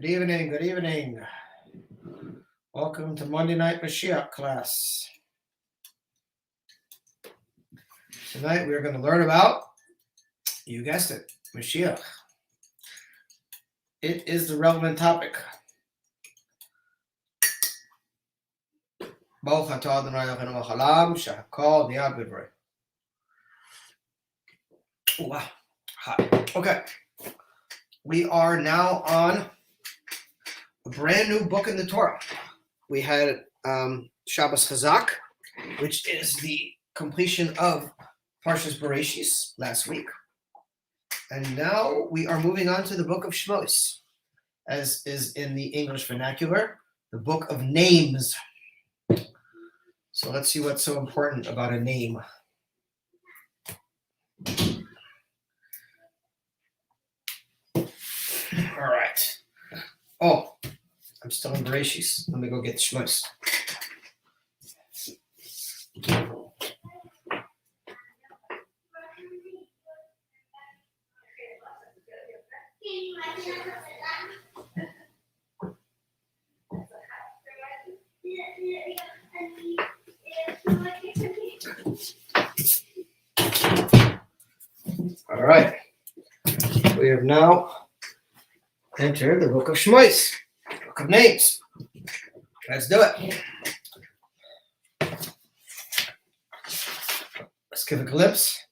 Good evening, good evening. Welcome to Monday Night Moshiach class. Tonight we're going to learn about, you guessed it, Moshiach. It is the relevant topic. Baruch atah Adonai Eloheinu melech haolam shehakol nהיה b'dvaro. Wow, hot. Okay. We are now on a brand new book in the Torah. We had Shabbos Chazak, which is the completion of Parshas Bereshis last week. And now we are moving on to the book of Shmos, as is in the English vernacular, the book of names. So let's see what's so important about a name. All right. Oh, I'm still in Bereshis. Let me go get Shmos. All right. We have now entered the book of Shmos, book of names. Let's do it. Let's give a glimpse.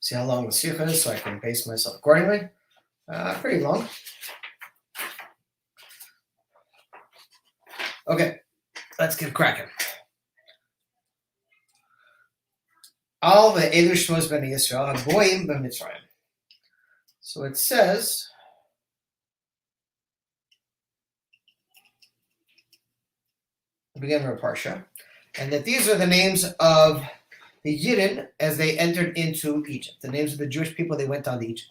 See how long the sikha is so I can pace myself accordingly. Pretty long. Okay, let's get cracking. All the Elu Shmos ben Yisrael hagoyim b'Mitzrayim. So it says, begin of Parsha, and that these are the names of the Yidden as they entered into Egypt. The names of the Jewish people they went down to Egypt.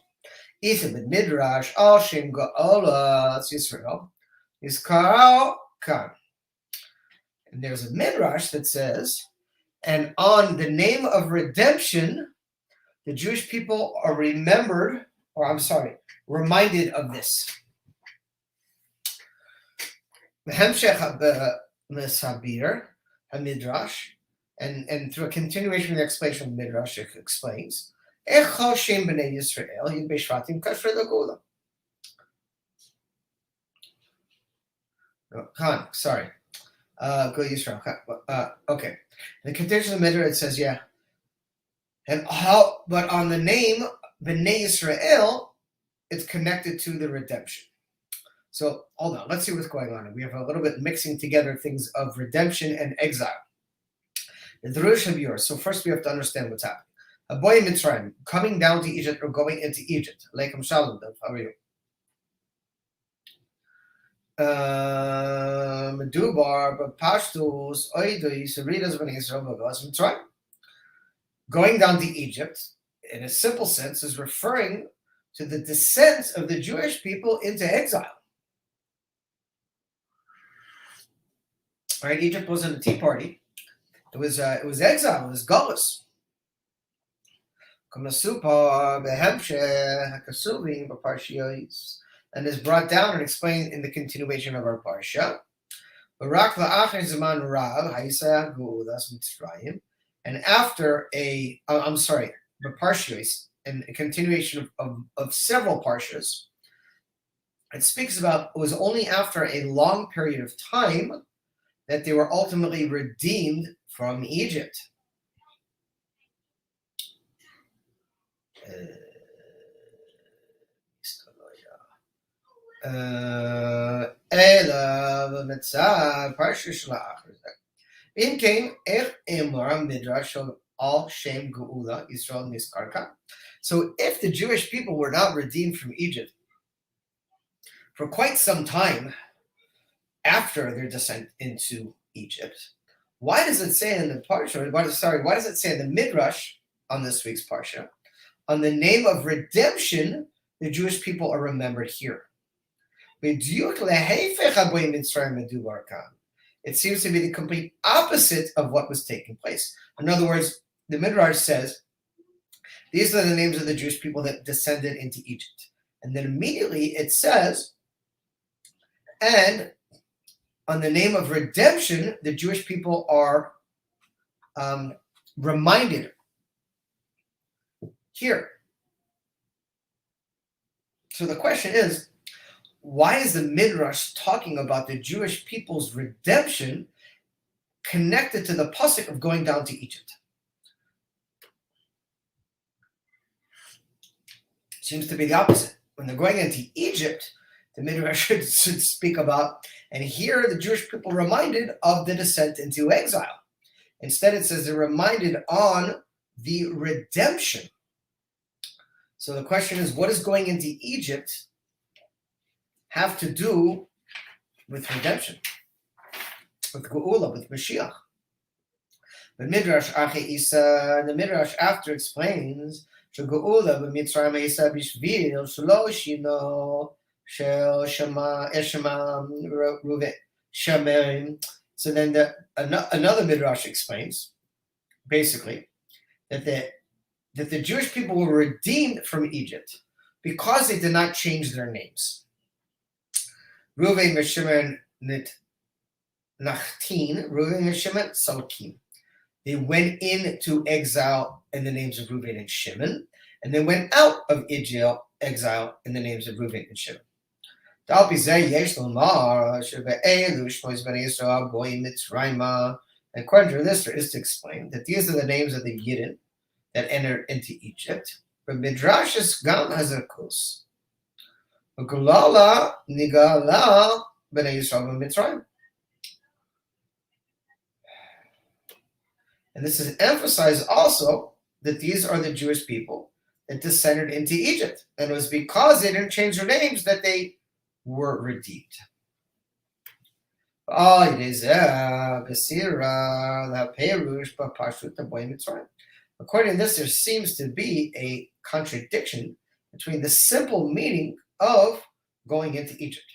Ethan Midrash Al Shem Go'olas Yisrael Yizkaro Kan. And there's a Midrash that says, and on the name of redemption, the Jewish people are reminded of this. Midrash, and through a continuation of the explanation of Midrash, it explains, sorry. Go Yisrael. Okay. In the continuation of the Midrash, it says, yeah. And how, but on the name Bnei Yisrael, it's connected to the redemption. So hold on, let's see what's going on. We have a little bit mixing together things of redemption and exile. The Drush of yours. So first we have to understand what's happening. A boy in Mitzrayim, coming down to Egypt or going into Egypt. Leikum Shalom, how are you? Medubar, but Pashtus, Oidis, Readers of Israel, Bagos, Mitzrayim. Going down to Egypt, in a simple sense, is referring to the descent of the Jewish people into exile. Right? Egypt wasn't a tea party. It was exile. It was Godless. And is brought down and explained in the continuation of our parsha. And after the parsha, and a continuation of several parshas, it speaks about it was only after a long period of time that they were ultimately redeemed from Egypt. So if the Jewish people were not redeemed from Egypt for quite some time after their descent into Egypt, why does it say in the parsha? Why does it say in the Midrash on this week's parsha, on the name of redemption, the Jewish people are remembered here? It seems to be the complete opposite of what was taking place. In other words, the Midrash says These are the names of the Jewish people that descended into Egypt. And then immediately it says, and on the name of redemption, the Jewish people are reminded here. So the question is, why is the Midrash talking about the Jewish people's redemption connected to the pasuk of going down to Egypt? Seems to be the opposite. When they're going into Egypt, the Midrash should speak about, and here the Jewish people reminded of the descent into exile. Instead, it says they're reminded on the redemption. So the question is, what does going into Egypt have to do with redemption, with Geula, with Moshiach? The Midrash the Midrash after explains שגאולה במצרים הייתה בשביל שלא שינו של שמע ראובן שמעון. So then another Midrash explains, basically, that the Jewish people were redeemed from Egypt because they did not change their names. Reuven and Shimon Nachtin, Reuven and Shimon Salkim. They went into exile in the names of Reuven and Shimon, and they went out of exile in the names of Reuven and Shimon. According to this, there is to explain that these are the names of the Yidden that entered into Egypt. But Midrashis Gam Hazakos. Gulala Nigala Bnei Yisrael Mitzrayim. And this is emphasized also that these are the Jewish people that descended into Egypt. And it was because they didn't change their names that they were redeemed. According to this, there seems to be a contradiction between the simple meaning of going into Egypt.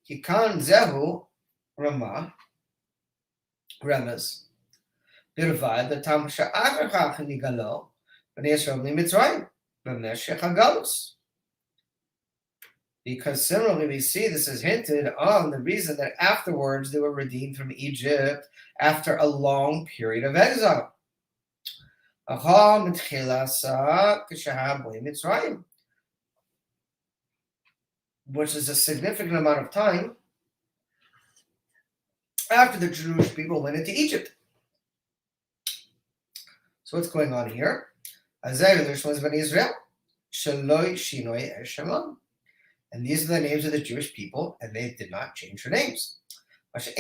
Kikan zehu Ramah, Remes, Birvad, the Tam Sha'achach Nigalo, Bnei Yisrael Mitzrayim, B'meshech HaGalus. Because similarly, we see this is hinted on the reason that afterwards they were redeemed from Egypt after a long period of exile. Which is a significant amount of time after the Jewish people went into Egypt. So what's going on here? And these are the names of the Jewish people, and they did not change their names. This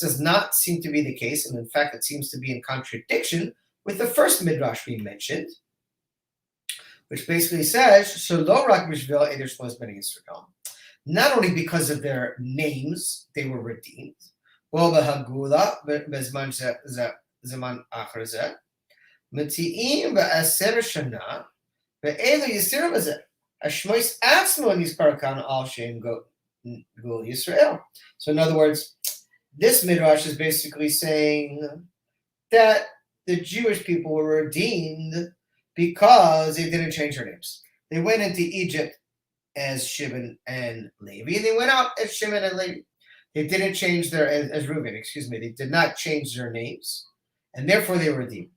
does not seem to be the case, and in fact, it seems to be in contradiction with the first Midrash we mentioned, which basically says, not only because of their names, they were redeemed. So in other words, this Midrash is basically saying that the Jewish people were redeemed because they didn't change their names. They went into Egypt as Shimon and Levi, and they went out as Shimon and Levi. They didn't change as Reuben, they did not change their names, and therefore they were redeemed.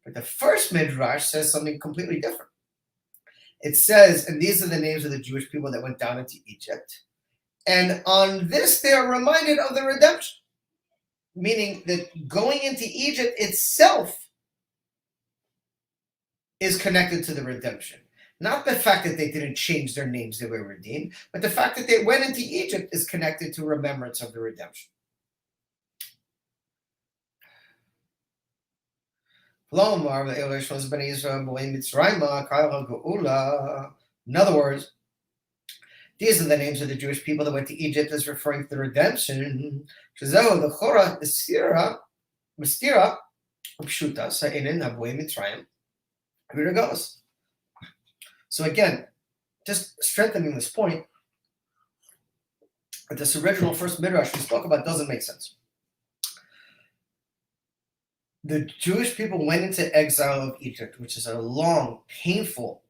But the first Midrash says something completely different. It says, and these are the names of the Jewish people that went down into Egypt. And on this, they are reminded of the redemption. Meaning that going into Egypt itself is connected to the redemption. Not the fact that they didn't change their names, they were redeemed, but the fact that they went into Egypt is connected to remembrance of the redemption. In other words, these are the names of the Jewish people that went to Egypt as referring to the redemption. So again, just strengthening this point, that this original first Midrash we spoke about doesn't make sense. the Jewish people went into exile of Egypt, which is a long, painful,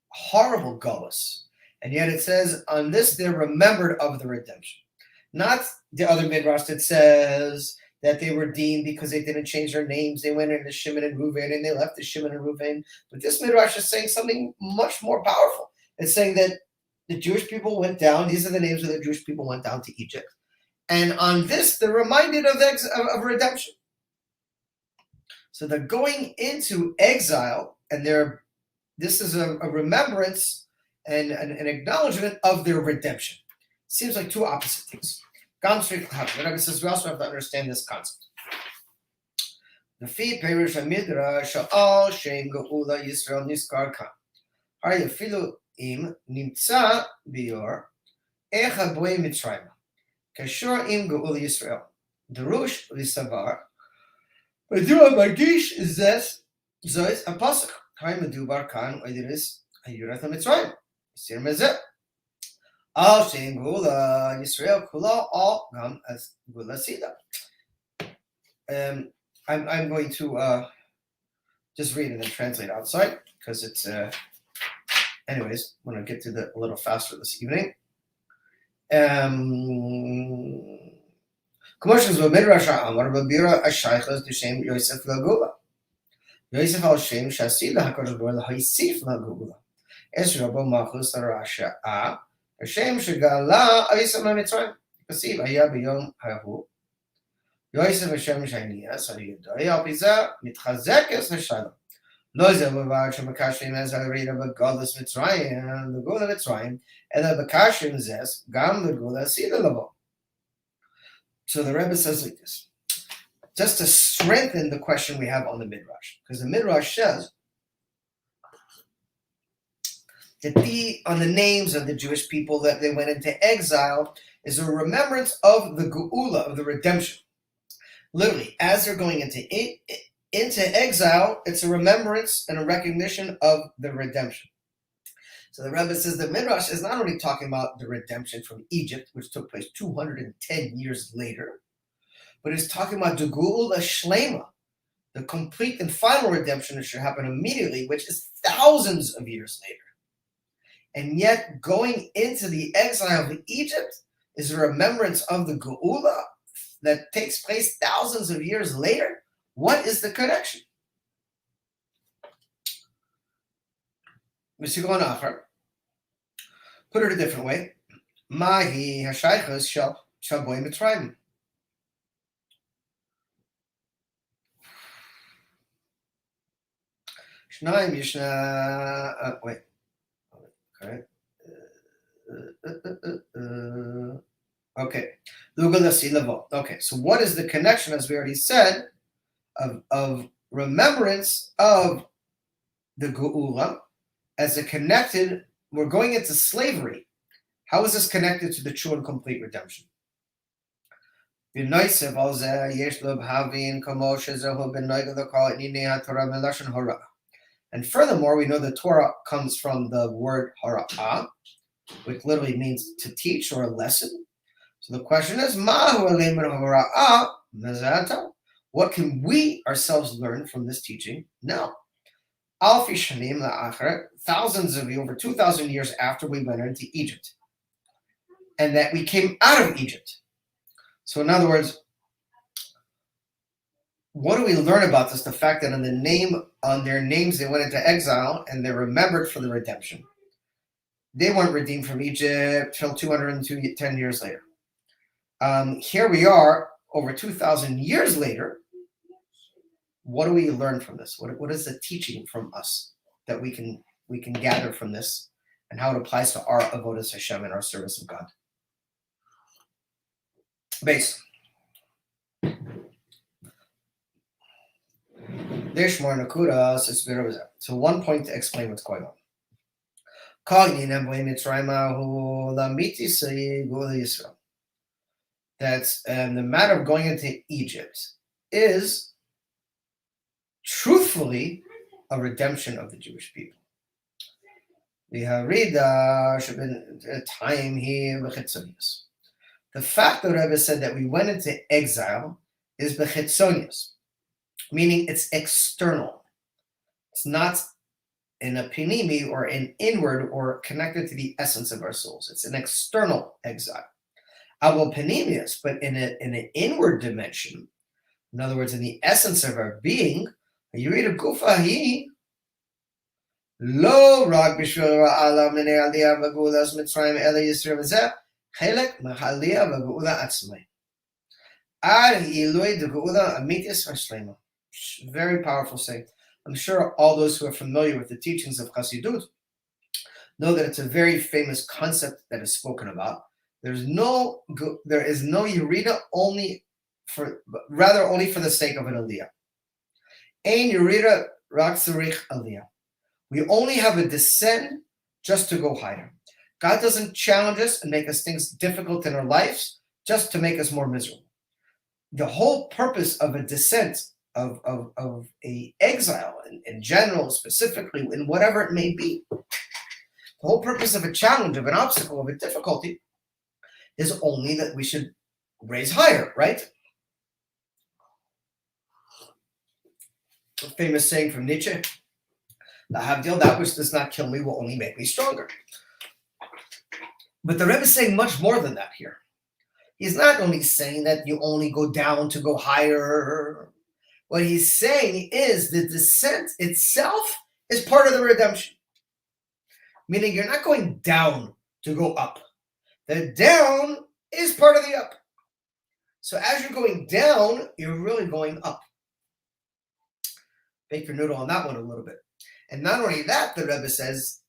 horrible gullus. And yet it says, on this they're remembered of the redemption. Not the other midrash that says that they were redeemed because they didn't change their names. They went into Shimon and Reuven and they left the Shimon and Reuven. But this midrash is saying something much more powerful. It's saying that the Jewish people went down. These are the names of the Jewish people went down to Egypt. And on this, they're reminded of redemption. So they're going into exile, and this is a remembrance and an acknowledgement of their redemption. Seems like two opposite things. The Rebbe says we also have to understand this concept. The fi perish midrash al shem geula Yisrael niskar kan. Hari afilu im nimtza bior echa boy mitzrayim. Kashur im geula Yisrael. Darush lisavar. Madura magish is this zois a pasuk. Hari medubar kan oidiris ayurat mitzrayim. Sir mezeh. Al shem geula Yisrael kula al gam as geula sida. I'm going to just read and then translate outside because it's anyways, I'm going to get to that a little faster this evening. Commercials with Midrash Amar Babira Ashaychas to Shem Yosef Lagula. Yosef al Shem Shasila Hakadosh Baruch Hu Haisif Lagula. Esra Bo Malchus Rasha A Shem Shagala Aisam Mitzrayim. Kasiv Aya B'Yom Hahu. Yosef Hashem Shanias Hariyadai Alpiza Mitchazekes Hashalom. לא זה בבד שבקשרים אז הרידה בגודלס מצרים, לגולה מצרים, אלא בקשרים זס, גם לגולה סידה לבוא. So the Rebbe says like this, just to strengthen the question we have on the Midrash, because the Midrash says that on the names of the Jewish people that they went into exile is a remembrance of the geula, of the redemption. Literally, as they're going into exile, it's a remembrance and a recognition of the redemption. So the Rebbe says the Midrash is not only talking about the redemption from Egypt, which took place 210 years later, but it's talking about the Geula Shlema, the complete and final redemption that should happen immediately, which is thousands of years later. And yet, going into the exile of Egypt is a remembrance of the Geula that takes place thousands of years later. What is the connection? Put it a different way. Mahi hashaychas shel boy mitzrayim. Shnayim yishna. Wait. Okay. Okay. Okay. So what is the connection, as we already said, of remembrance of the Geula as a connected, we're going into slavery. How is this connected to the true and complete redemption? And furthermore, we know the Torah comes from the word hara'ah, which literally means to teach or a lesson. So the question is, what can we ourselves learn from this teaching now? Thousands of over 2,000 years after we went into Egypt, and that we came out of Egypt. So in other words, what do we learn about this? The fact that on their names they went into exile and they're remembered for the redemption. They weren't redeemed from Egypt till 210 years later. Here we are, over 2,000 years later. What do we learn from this? What is the teaching from us that we can gather from this, and how it applies to our avodas Hashem and our service of God? Base. So one point to explain what's going on. That's the matter of going into Egypt is truthfully a redemption of the Jewish people. The fact that Rebbe said that we went into exile is bechitzonius. meaning it's external. It's not in a pinimi or an inward or connected to the essence of our souls. It's an external exile. Our panemius, but in an inward dimension, in other words, in the essence of our being, Yirida Gufahi, Lo Rag Bishvil Ra'ala Mene Aliyah Vagulas Mitzrayim Ele Yisrael Vazeh, Chelek Mahaliyah Vagula Atzmai. Ad Iloi de Gula Amitis Vashlema. Very powerful saying. I'm sure all those who are familiar with the teachings of Chassidut know that it's a very famous concept that is spoken about. There is no Yerida only for the sake of an Aliyah. Ein Yerida Rak Tzarich Aliyah. We only have a descent just to go higher. God doesn't challenge us and make us things difficult in our lives just to make us more miserable. The whole purpose of a descent, of a exile in general, specifically, in whatever it may be, the whole purpose of a challenge, of an obstacle, of a difficulty, is only that we should raise higher, right? A famous saying from Nietzsche, that which does not kill me will only make me stronger. But the Rebbe is saying much more than that here. He's not only saying that you only go down to go higher. What he's saying is the descent itself is part of the redemption. Meaning you're not going down to go up. The down is part of the up. So as you're going down, you're really going up. Bake your noodle on that one a little bit. And not only that, the Rebbe says,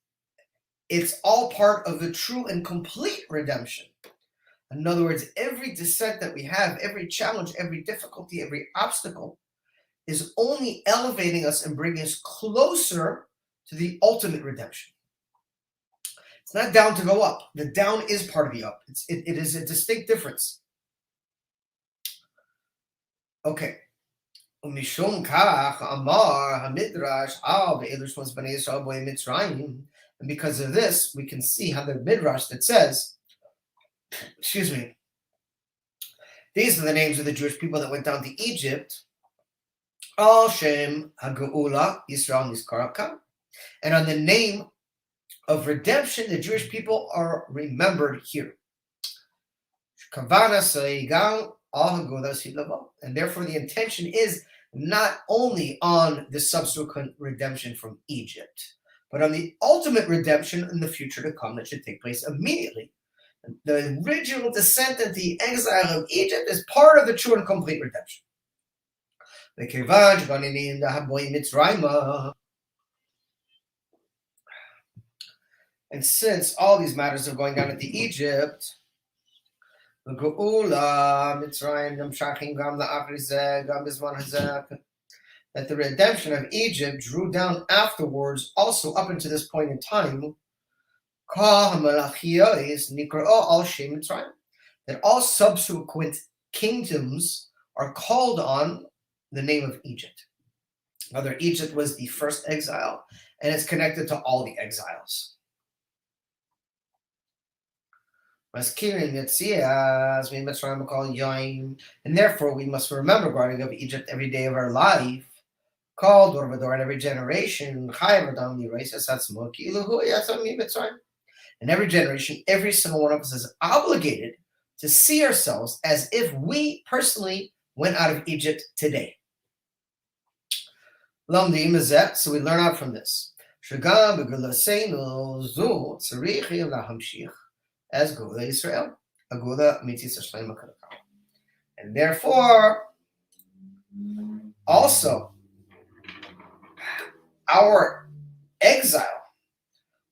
it's all part of the true and complete redemption. In other words, every descent that we have, every challenge, every difficulty, every obstacle is only elevating us and bringing us closer to the ultimate redemption. It's not down to go up. The down is part of the up. It is a distinct difference. Okay. And because of this, we can see how the Midrash that says, these are the names of the Jewish people that went down to Egypt. Al Shem HaGeula Yisrael Nizkaraka. And on the name of redemption, the Jewish people are remembered here. And therefore the intention is not only on the subsequent redemption from Egypt, but on the ultimate redemption in the future to come that should take place immediately. The original descent into the exile of Egypt is part of the true and complete redemption. And since all these matters are going down into Egypt, that the redemption of Egypt drew down afterwards, also up until this point in time, that all subsequent kingdoms are called on the name of Egypt. Whether Egypt was the first exile, and it's connected to all the exiles. And therefore we must remember guarding of Egypt every day of our life, called or in every generation. In every generation, every single one of us is obligated to see ourselves as if we personally went out of Egypt today. So we learn out from this. As Gula Israel, Agula Mitzis Hashem. And therefore, also, our exile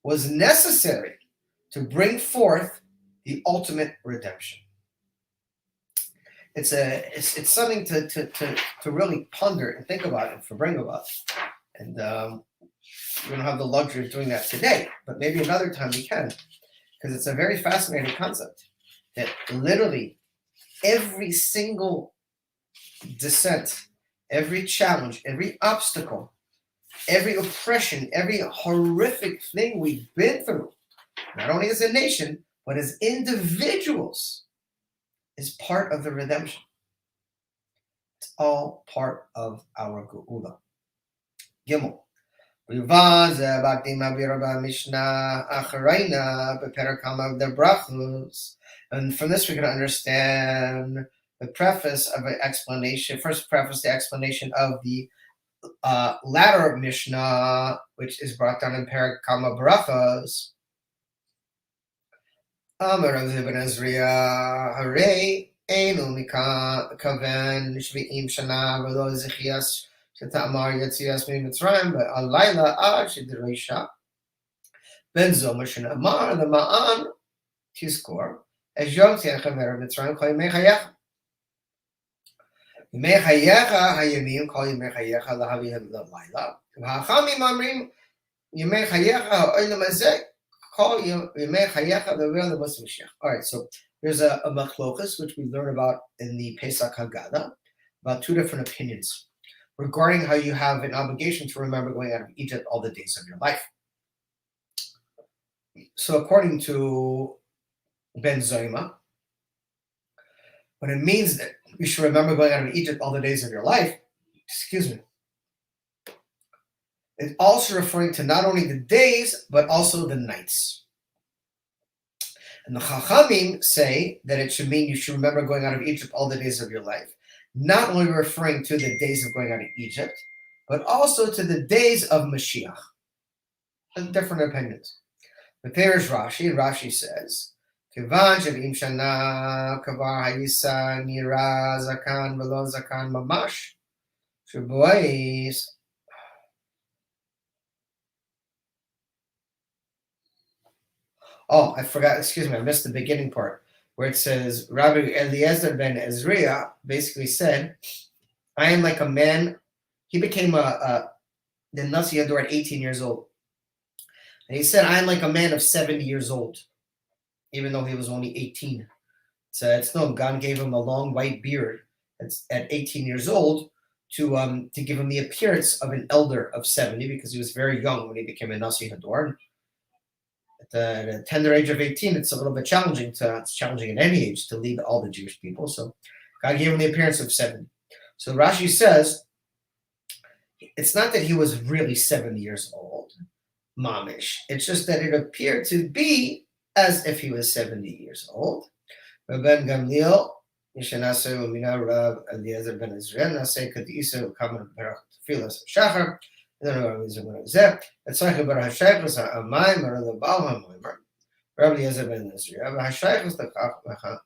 was necessary to bring forth the ultimate redemption. It's something to really ponder and think about and bring about. And we don't have the luxury of doing that today, but maybe another time we can. Because it's a very fascinating concept that literally every single descent, every challenge, every obstacle, every oppression, every horrific thing we've been through, not only as a nation, but as individuals, is part of the redemption. It's all part of our geula. Gimel. Yuvan ze bakti mavira b'mishnah acharayna b'perakam of the brachos. And from this we can understand the preface of an explanation. First preface, the explanation of the latter Mishnah, which is brought down in Perakam of brachos. Amar Rav ben Ezriya, Hare Einu Mikaven Shvi'im Shana V'lo Zechias Shetamar Yetzias Mitzrayim Alayla Ad Shedirisha Ben Zomer Shenamar the Ma'an Tizkor as Yom Tzechaver Mitzrayim Kol Yimei Chayecha Yimei Chayecha Hayamim Kol Yimei Chayecha Lahavim Lalayla V'Hachamim Amrim Yimei Chayecha Ha'olam Hazeh. All right, so there's a machlokas which we learn about in the Pesach Haggadah about two different opinions regarding how you have an obligation to remember going out of Egypt all the days of your life. So according to Ben Zoyma, when it means that you should remember going out of Egypt all the days of your life, it's also referring to not only the days, but also the nights. And the Chachamim say that it should mean you should remember going out of Egypt all the days of your life, not only referring to the days of going out of Egypt, but also to the days of Mashiach. Different opinions. But there's Rashi, and Rashi says, Kivan Shavim Shana Kavar Hayisa Nira Zakan Velo Zakan Mamash Shabois. Oh, I forgot, excuse me, I missed the beginning part, where it says, Rabbi Eliezer ben Ezriya basically said, I am like a man, he became the Nasi Yador at 18 years old. And he said, I am like a man of 70 years old, even though he was only 18. So it's no, God gave him a long white beard at 18 years old to give him the appearance of an elder of 70, because he was very young when he became a Nasi Hador. At the tender age of 18, it's a little bit challenging. It's challenging at any age to lead all the Jewish people. So God gave him the appearance of 70. So Rashi says, it's not that he was really 70 years old, mamish. It's just that it appeared to be as if he was 70 years old. Ben Gamliel, Mishanase Umina Rab Eliezer ben Ezriel, Nase Kadisa, Kaman Filas Shachar. Rabbi Eliezer ben Ezriel ben Ezriel, Hashaychus the Kach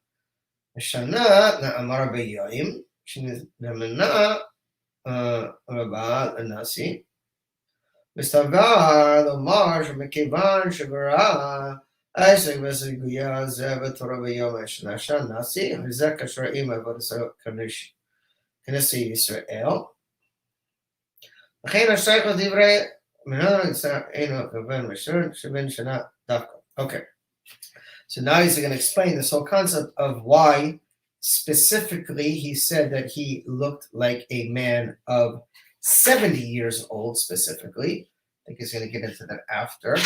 Shana Naamar Beyoim, Shinamana Rabal Anasi, Mistavar the Marsh, Mekivan Shivara, Isaac Vesiguya, Zevatora Beyom Shnasha Nasi, Hizak Shraim Avodah Knesset Israel. Okay, so now he's going to explain this whole concept of why specifically he said that he looked like a man of 70 years old specifically. I think he's going to get into that after.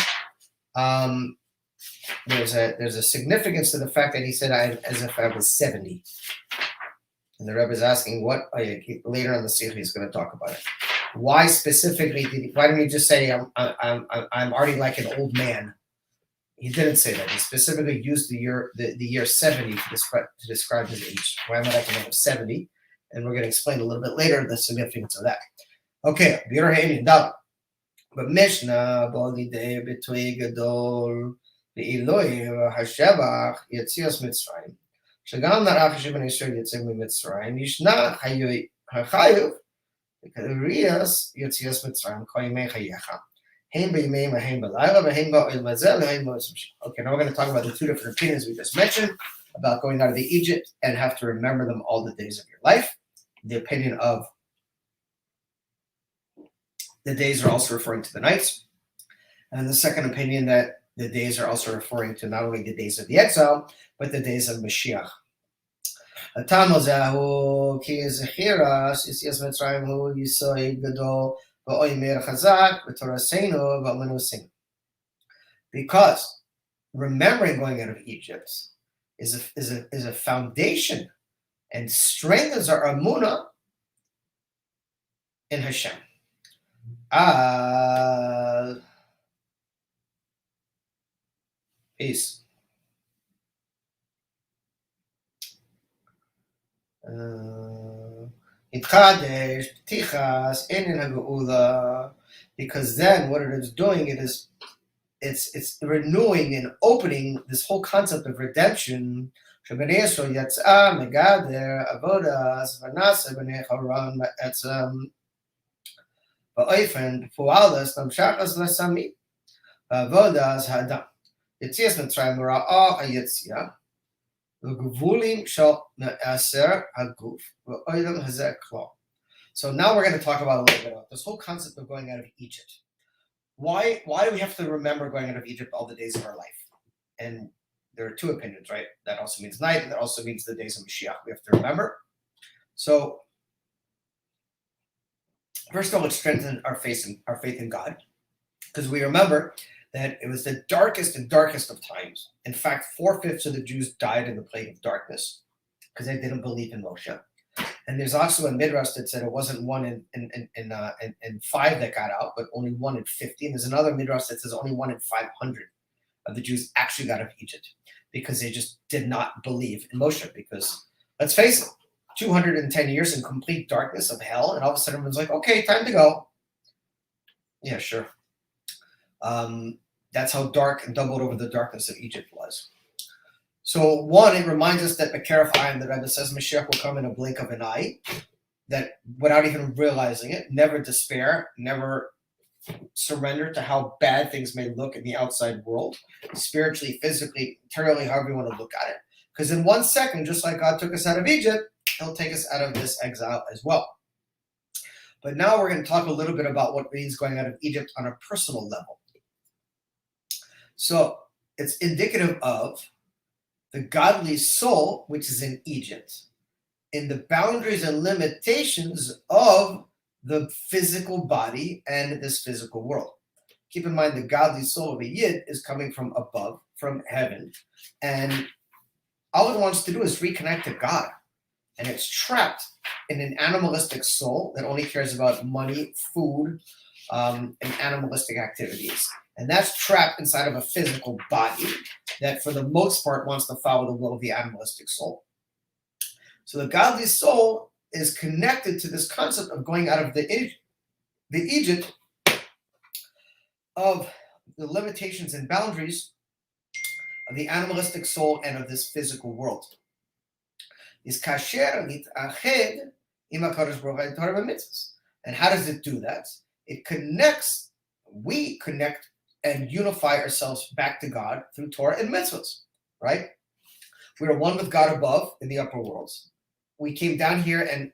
There's a significance to the fact that he said as if I was 70. And the Rebbe is asking what later on the Sikh he's going to talk about it. Why specifically why didn't he just say I'm already like an old man? He didn't say that. He specifically used the year 70 to describe his age. Why am I like a man of 70? And we're going to explain a little bit later the significance of that. Okay, but Mishnah Bali De Betway Gadol Be'Elohim Hashavach Yetzias Mitzrayim Shagam Narach Shibn Yisrael Yetzim Mitzrayim Yishna Hachayu Rias Yetzias Mitzrayim Koyimei Chayecha. Okay, now we're going to talk about the two different opinions we just mentioned about going out of the Egypt and have to remember them all the days of your life. The opinion of the days are also referring to the nights. And the second opinion that the days are also referring to not only the days of the exile, but the days of Mashiach. Because remembering going out of Egypt is a foundation and strengthens our emunah in Hashem. Peace. Because then what it is doing, it's renewing and opening this whole concept of redemption. So now we're going to talk about a little bit about this whole concept of going out of Egypt. Why do we have to remember going out of Egypt all the days of our life? And there are two opinions, right? That also means night, and that also means the days of Moshiach. We have to remember. So first of all, it strengthens our faith in God, because we remember that it was the darkest and darkest of times. In fact, 4/5 of the Jews died in the plague of darkness because they didn't believe in Moshe. And there's also a midrash that said it wasn't 1 in 5 that got out, but only 1 in 50. And there's another midrash that says only 1 in 500 of the Jews actually got out of Egypt because they just did not believe in Moshe. Because let's face it, 210 years in complete darkness of hell, and all of a sudden everyone's like, okay, time to go. Yeah, sure. That's how dark and doubled over the darkness of Egypt was. So one, it reminds us that Bekaraf Ayim, the Rebbe says Mashiach will come in a blink of an eye, that without even realizing it, never despair, never surrender to how bad things may look in the outside world, spiritually, physically, materially, however you want to look at it. Because in 1 second, just like God took us out of Egypt, he'll take us out of this exile as well. But now we're going to talk a little bit about what means going out of Egypt on a personal level. So it's indicative of the godly soul, which is in Egypt, in the boundaries and limitations of the physical body and this physical world. Keep in mind, the godly soul of a Yid is coming from above, from heaven, and all it wants to do is reconnect to God. And it's trapped in an animalistic soul that only cares about money, food, and animalistic activities. And that's trapped inside of a physical body that, for the most part, wants to follow the will of the animalistic soul. So the godly soul is connected to this concept of going out of the Egypt of the limitations and boundaries of the animalistic soul and of this physical world. Is kasher nitached im HaKadosh Baruch Hu Torah v'mitzvos. And how does it do that? It connects, we connect and unify ourselves back to God through Torah and mitzvahs, right? We are one with God above in the upper worlds. We came down here and,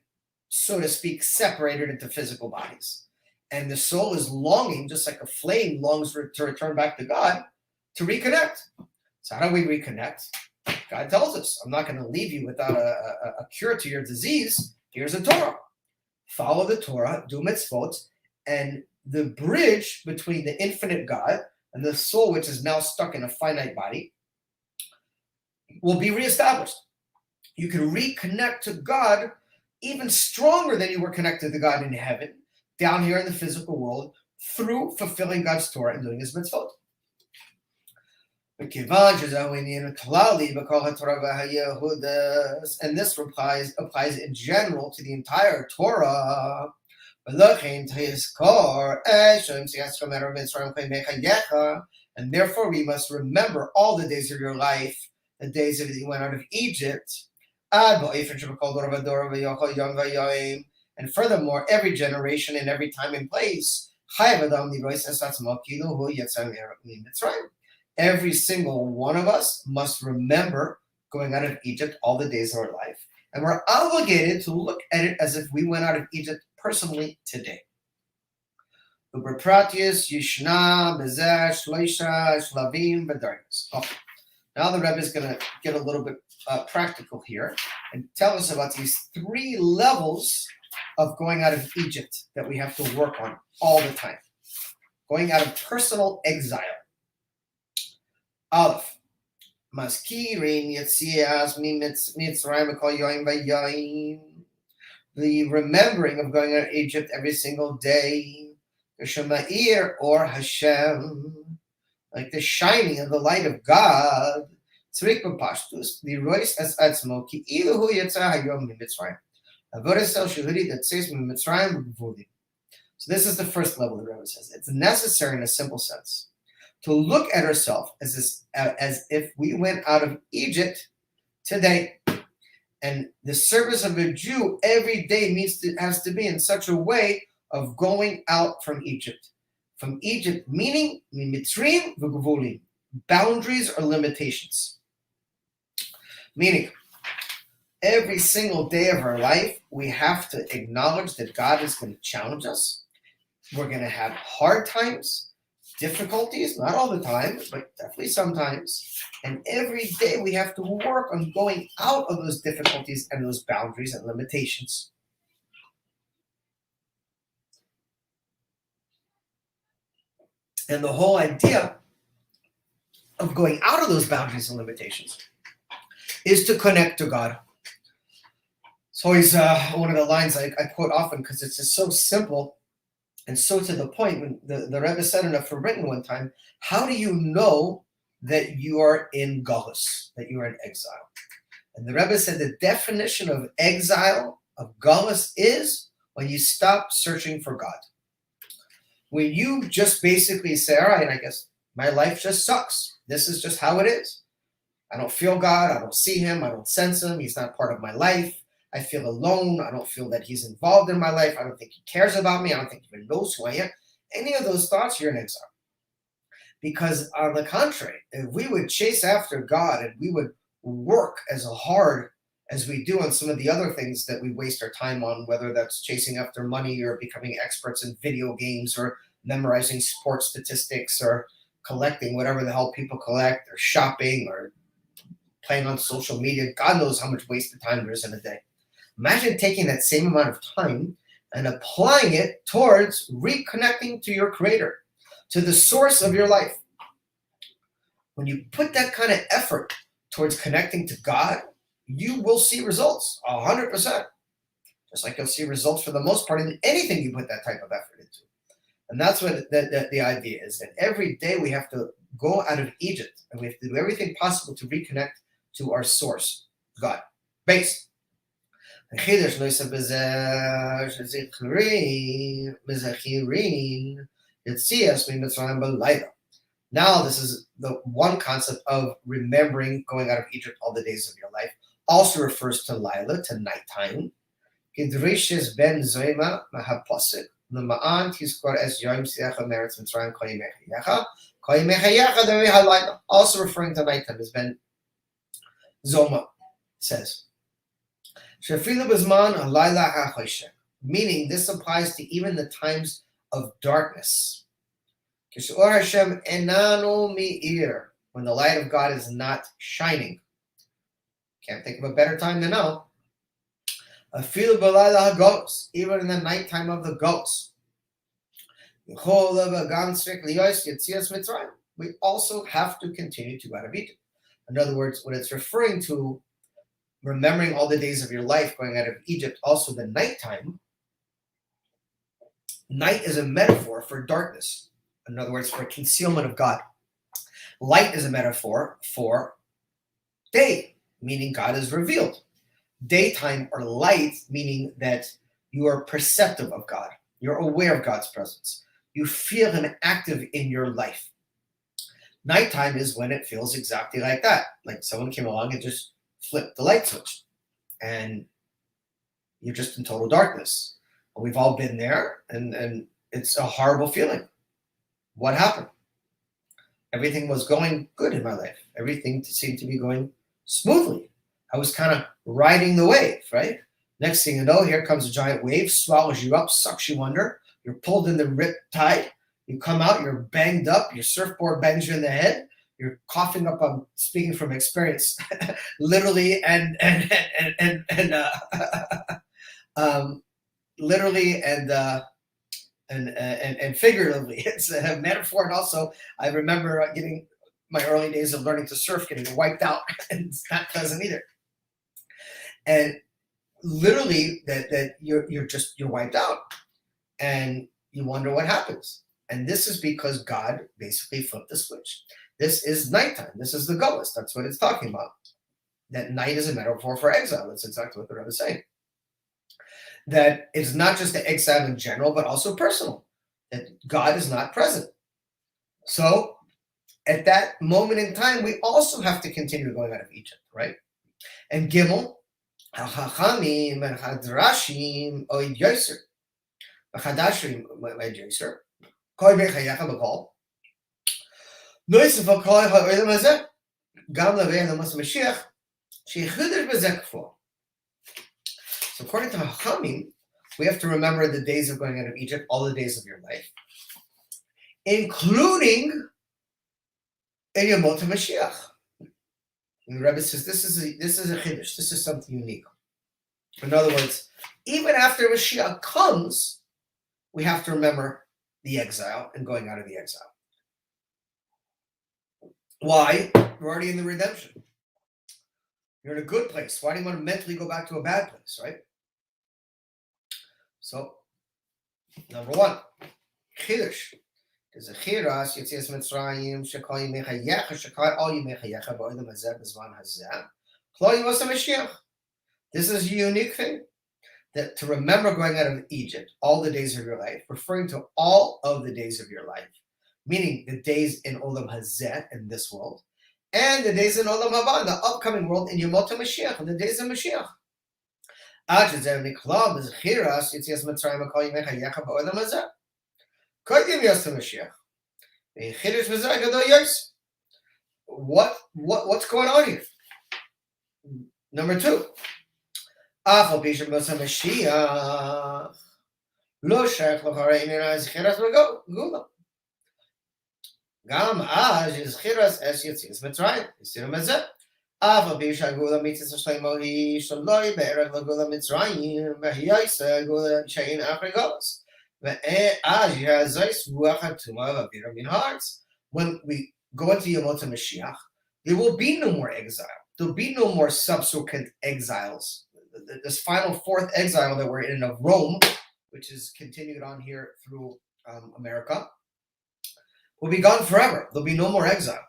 so to speak, separated into physical bodies. And the soul is longing, just like a flame longs to return back to God, to reconnect. So how do we reconnect? God tells us, I'm not going to leave you without a cure to your disease. Here's a Torah. Follow the Torah, do mitzvot, and the bridge between the infinite God and the soul, which is now stuck in a finite body, will be reestablished. You can reconnect to God even stronger than you were connected to God in heaven, down here in the physical world, through fulfilling God's Torah and doing his mitzvot. And this applies in general to the entire Torah. And therefore we must remember all the days of your life, the days that you went out of Egypt. And furthermore, every generation and every time and place, every single one of us must remember going out of Egypt all the days of our life. And we're obligated to look at it as if we went out of Egypt personally today. Now the Rebbe is going to get a little bit practical here and tell us about these 3 levels of going out of Egypt that we have to work on all the time. Going out of personal exile. Aleph. Maskirin Yetzias Mitzrayim B'Kol Yoim V'Yoim. the remembering of going out of Egypt every single day, the Shema'ir or Hashem, like the shining of the light of God. The Rois as Atzmo, Ki Ilu Yetza Hayom Mitzrayim. Avodah Shehudi that says Mitzrayim. So this is the first level the Rebbe says. It's necessary in a simple sense to look at ourselves as if we went out of Egypt today. And the service of a Jew every day has to be in such a way of going out from Egypt. From Egypt, meaning Mitzrayim v'Gevulim, boundaries or limitations. Meaning, every single day of our life, we have to acknowledge that God is going to challenge us. We're going to have hard times, difficulties, not all the time, but definitely sometimes. And every day we have to work on going out of those difficulties and those boundaries and limitations. And the whole idea of going out of those boundaries and limitations is to connect to God. It's always one of the lines I quote often because it's just so simple and so to the point. When the Rebbe said in a Forbidden one time, how do you know that you are in Godless, that you are in exile? And the Rebbe said the definition of exile, of Godless, is when you stop searching for God. When you just basically say, all right, I guess my life just sucks. This is just how it is. I don't feel God. I don't see him. I don't sense him. He's not part of my life. I feel alone. I don't feel that he's involved in my life. I don't think he cares about me. I don't think he even knows who I am. Any of those thoughts, you're in exile. Because on the contrary, if we would chase after God and we would work as hard as we do on some of the other things that we waste our time on, whether that's chasing after money or becoming experts in video games or memorizing sports statistics or collecting whatever the hell people collect or shopping or playing on social media, God knows how much wasted time there is in a day. Imagine taking that same amount of time and applying it towards reconnecting to your Creator, to the source of your life. When you put that kind of effort towards connecting to God, you will see results 100%. Just like you'll see results for the most part in anything you put that type of effort into. And that's what the idea is, that every day we have to go out of Egypt and we have to do everything possible to reconnect to our source, God. Base. Now this is the one concept of remembering going out of Egypt all the days of your life. Also refers to Laila, to nighttime. Ben Zoima Mahaposik. Also referring to nighttime, as Ben Zoma says. Meaning this applies to even the times of darkness. When the light of God is not shining. Can't think of a better time than now. Even in the nighttime of the ghosts. We also have to continue to go out of Egypt. In other words, when it's referring to remembering all the days of your life going out of Egypt, also the nighttime, night is a metaphor for darkness. In other words, for concealment of God. Light is a metaphor for day, meaning God is revealed. Daytime or light, meaning that you are perceptive of God. You're aware of God's presence. You feel him active in your life. Nighttime is when it feels exactly like that. Like someone came along and just flipped the light switch. And you're just in total darkness. And we've all been there, and it's a horrible feeling. What happened? Everything was going good in my life. Everything seemed to be going smoothly. I was kind of riding the wave, right? Next thing you know, here comes a giant wave, swallows you up, sucks you under. You're pulled in the rip tide. You come out, you're banged up. Your surfboard bangs you in the head. You're coughing up. I'm speaking from experience, literally and literally and figuratively. It's a metaphor, and also I remember getting my early days of learning to surf, getting wiped out, and it's not pleasant either. And literally that you're wiped out, and you wonder what happens. And this is because God basically flipped the switch. This is nighttime. This is the Godless. That's what it's talking about. That night is a metaphor for exile. That's exactly what the Rebbe is saying. That it's not just the exile in general, but also personal. That God is not present. So at that moment in time, we also have to continue going out of Egypt, right? And Gimel, Hachachamim and Hadrashim Oid Yoser. Chadashim Oid Yoser. Koi Bechayacha Bakal. Noisef Koi Ha'olam Hazeh. Gam Levei Lamas Mashiach. Shechuder Bezek for. So according to Hachamim, we have to remember the days of going out of Egypt, all the days of your life, including in Yemot HaMashiach. And the Rebbe says this is a chiddush. This is something unique. In other words, even after Mashiach comes, we have to remember the exile and going out of the exile. Why? We're already in the redemption. You're in a good place. Why do you want to mentally go back to a bad place, right? So, number one, chiddush. There's a chiras, Yetzias Mitzrayim, Shekol Yimechayecha, Shekol All Yimechayecha, Ba'odem Hazeh, B'zman Hazeh, Klo Yimos HaMashiach. This is a unique thing, that to remember going out of Egypt, all the days of your life, referring to all of the days of your life, meaning the days in Olam Hazeh, in this world, and the days in Olam Haba, in the upcoming world, in Yemot HaMashiach, in the days of Mashiach. Ad Shezeh Nikla, B'chiras, Yetzias Mitzrayim, Kol Yimechayecha, Ba'odem Hazeh. What's going on here? Number two, when we go into Yemot HaMashiach, there will be no more exile. There will be no more subsequent exiles. This final fourth exile that we're in of Rome, which is continued on here through America, will be gone forever. There'll be no more exile.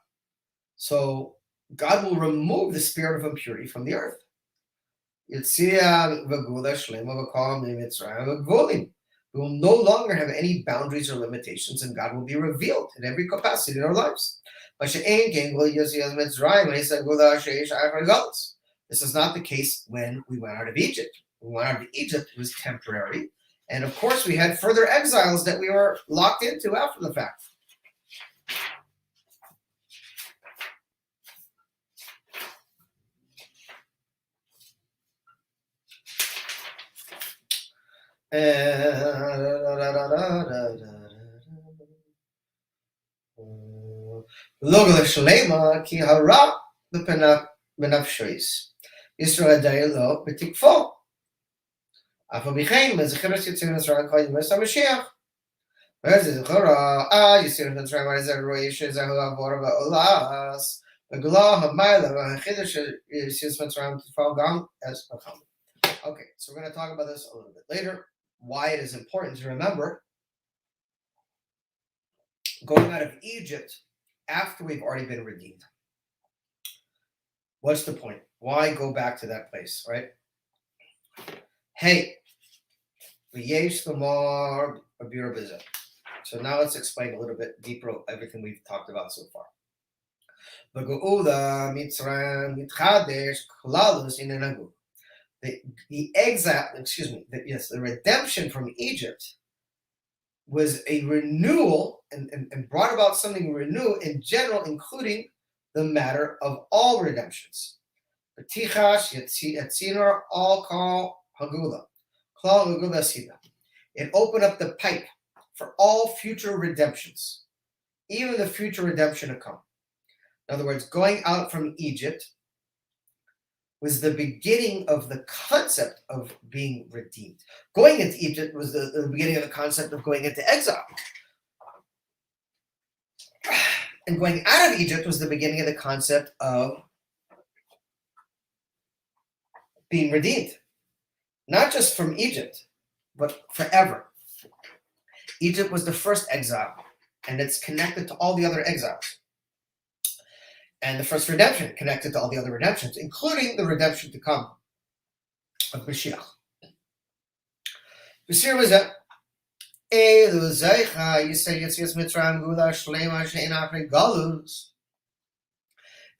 So God will remove the spirit of impurity from the earth. We will no longer have any boundaries or limitations, and God will be revealed in every capacity in our lives. This is not the case when we went out of Egypt. When we went out of Egypt, it was temporary. And of course, we had further exiles that we were locked into after the fact. Logo Shalema ki hara benafshois Yisrael dayelo betikfo. Afa bichem zechiras yitzir Yisrael kol Yimos HaMashiach. Whereas the Chora Yisrael Mitzrayim Arizah Roish Zehu Avor Ba'olas Beglah Hamayla Chidush Yisrael Mitzrayim Tifal Gam as Chacham. Okay, so we're going to talk about this a little bit later. Why it is important to remember going out of Egypt after we've already been redeemed. What's the point? Why go back to that place, right? Hey, so now let's explain a little bit deeper everything we've talked about so far. The exile, the redemption from Egypt was a renewal and brought about something renewed in general, including the matter of all redemptions. It opened up the pipe for all future redemptions, even the future redemption to come. In other words, going out from Egypt was the beginning of the concept of being redeemed. Going into Egypt was the beginning of the concept of going into exile. And going out of Egypt was the beginning of the concept of being redeemed. not just from Egypt, but forever. Egypt was the first exile, and it's connected to all the other exiles. And the first redemption connected to all the other redemptions, including the redemption to come of Mashiach. B'sir Mazeh, Elu Zeicha, Yisei Yetzias Mitzrayim Gula Shlema She'en Achri Galus.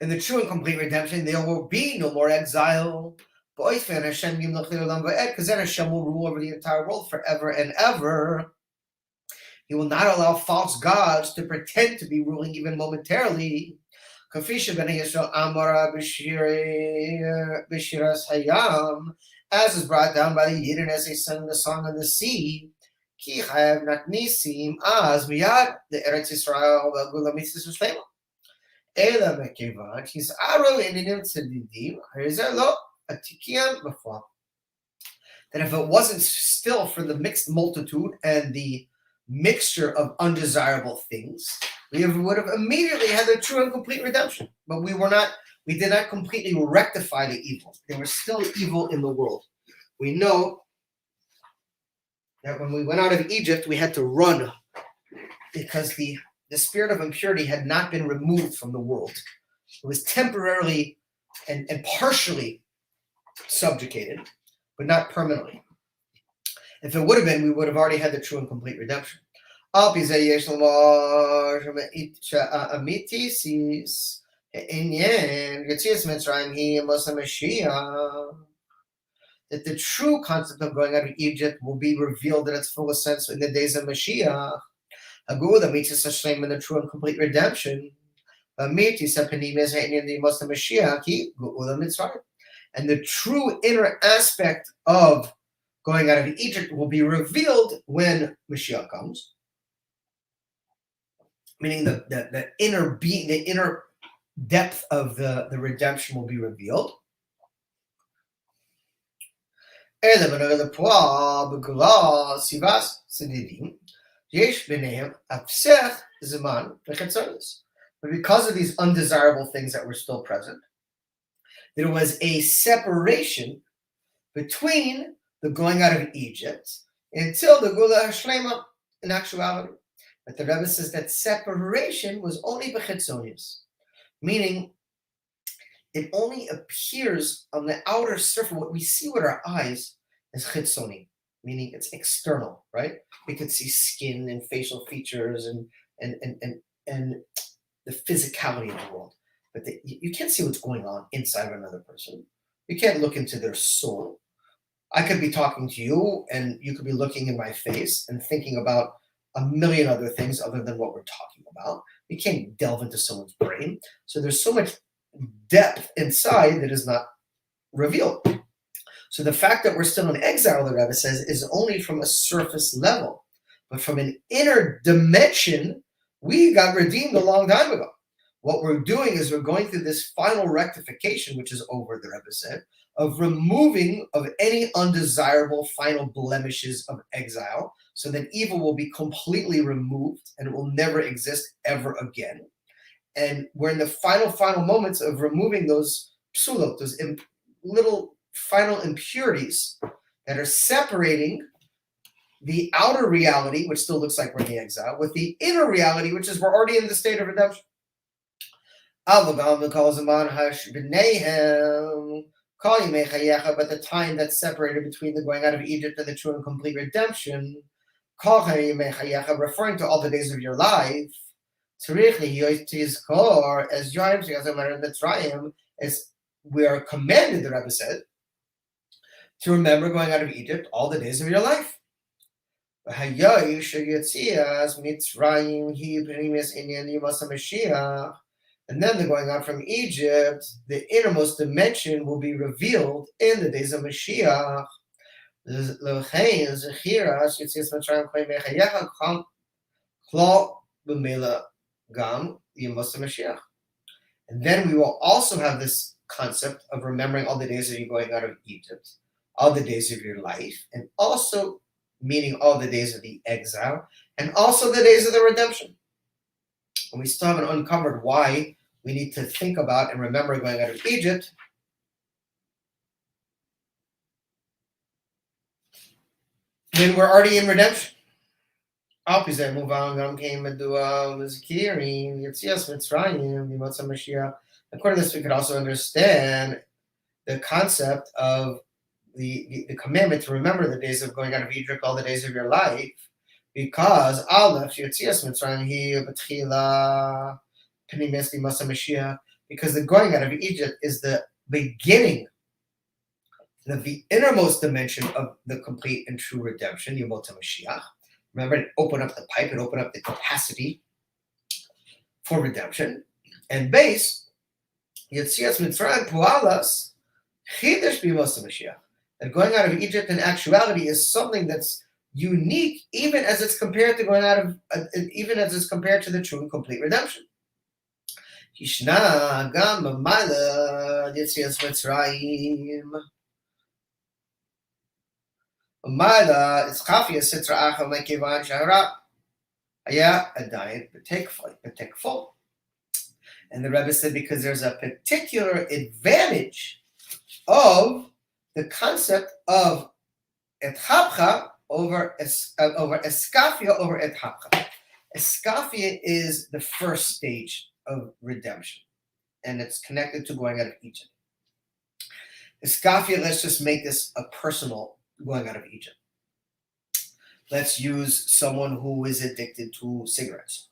In the true and complete redemption, there will be no more exile. Because then Hashem will rule over the entire world forever and ever. He will not allow false gods to pretend to be ruling even momentarily. As is brought down by the Yidden as they sung the song on the sea. Ki chayav naknisim az miyad the Eretz Yisrael v'agula mitzvah shlema. Ela mekivan kizaro ininim tzedidim harizah lo atikian b'flam. That if it wasn't still for the mixed multitude and the mixture of undesirable things, we would have immediately had the true and complete redemption. But we did not completely rectify the evil. There was still evil in the world. We know that when we went out of Egypt, we had to run because the spirit of impurity had not been removed from the world. It was temporarily and partially subjugated, but not permanently. If it would have been, we would have already had the true and complete redemption. That the true concept of going out of Egypt will be revealed in its fullest sense in the days of Mashiach. That means in the true and complete redemption. And the true inner aspect of going out of Egypt will be revealed when Mashiach comes. Meaning the inner being, the inner depth of the redemption will be revealed. But because of these undesirable things that were still present, there was a separation between the going out of Egypt until the Gula Hashlema in actuality. But the Rebbe says that separation was only b'chitzonius, meaning it only appears on the outer surface. What we see with our eyes is chitzoni, meaning it's external, right? We could see skin and facial features and the physicality of the world, but you can't see what's going on inside of another person. You can't look into their soul. I could be talking to you, and you could be looking in my face and thinking about a million other things other than what we're talking about. You can't delve into someone's brain. So there's so much depth inside that is not revealed. So the fact that we're still in exile, the Rebbe says, is only from a surface level. But from an inner dimension, we got redeemed a long time ago. What we're doing is we're going through this final rectification, which is over, the Rebbe said, of removing of any undesirable final blemishes of exile, so that evil will be completely removed and it will never exist ever again. And we're in the final moments of removing those psulot, those little final impurities that are separating the outer reality, which still looks like we're in the exile, with the inner reality, which is we're already in the state of redemption. But the time that's separated between the going out of Egypt and the true and complete redemption, referring to all the days of your life, as we are commanded, the Rebbe said, to remember going out of Egypt all the days of your life. And then the going out from Egypt, the innermost dimension will be revealed in the days of Mashiach. And then we will also have this concept of remembering all the days of you going out of Egypt, all the days of your life, and also meaning all the days of the exile, and also the days of the redemption. And we still haven't uncovered why we need to think about and remember going out of Egypt. then we're already in redemption. Opposite, move on. According to this, we could also understand the concept of the commandment to remember the days of going out of Egypt, all the days of your life, because because the going out of Egypt is the beginning, the innermost dimension of the complete and true redemption, Yemot Mashiach. Remember, it opened up the pipe, it opened up the capacity for redemption. And base, Yetzias Mitzrayim Pualas, Chidesh B'Yemot Mashiach. That going out of Egypt in actuality is something that's unique, even as it's compared to even as it's compared to the true and complete redemption. Hishna Gam Maila Yetzias Mitzrayim. Maila is Chafia Sitra Achal Mekivan Shahra. Yeah, a diet, but take full. And the Rebbe said because there's a particular advantage of the concept of etchapcha over eskafia over etchapcha. Eskafia is the first stage of redemption, and it's connected to going out of Egypt. Eskafia, let's just make this a personal going out of Egypt. Let's use someone who is addicted to cigarettes.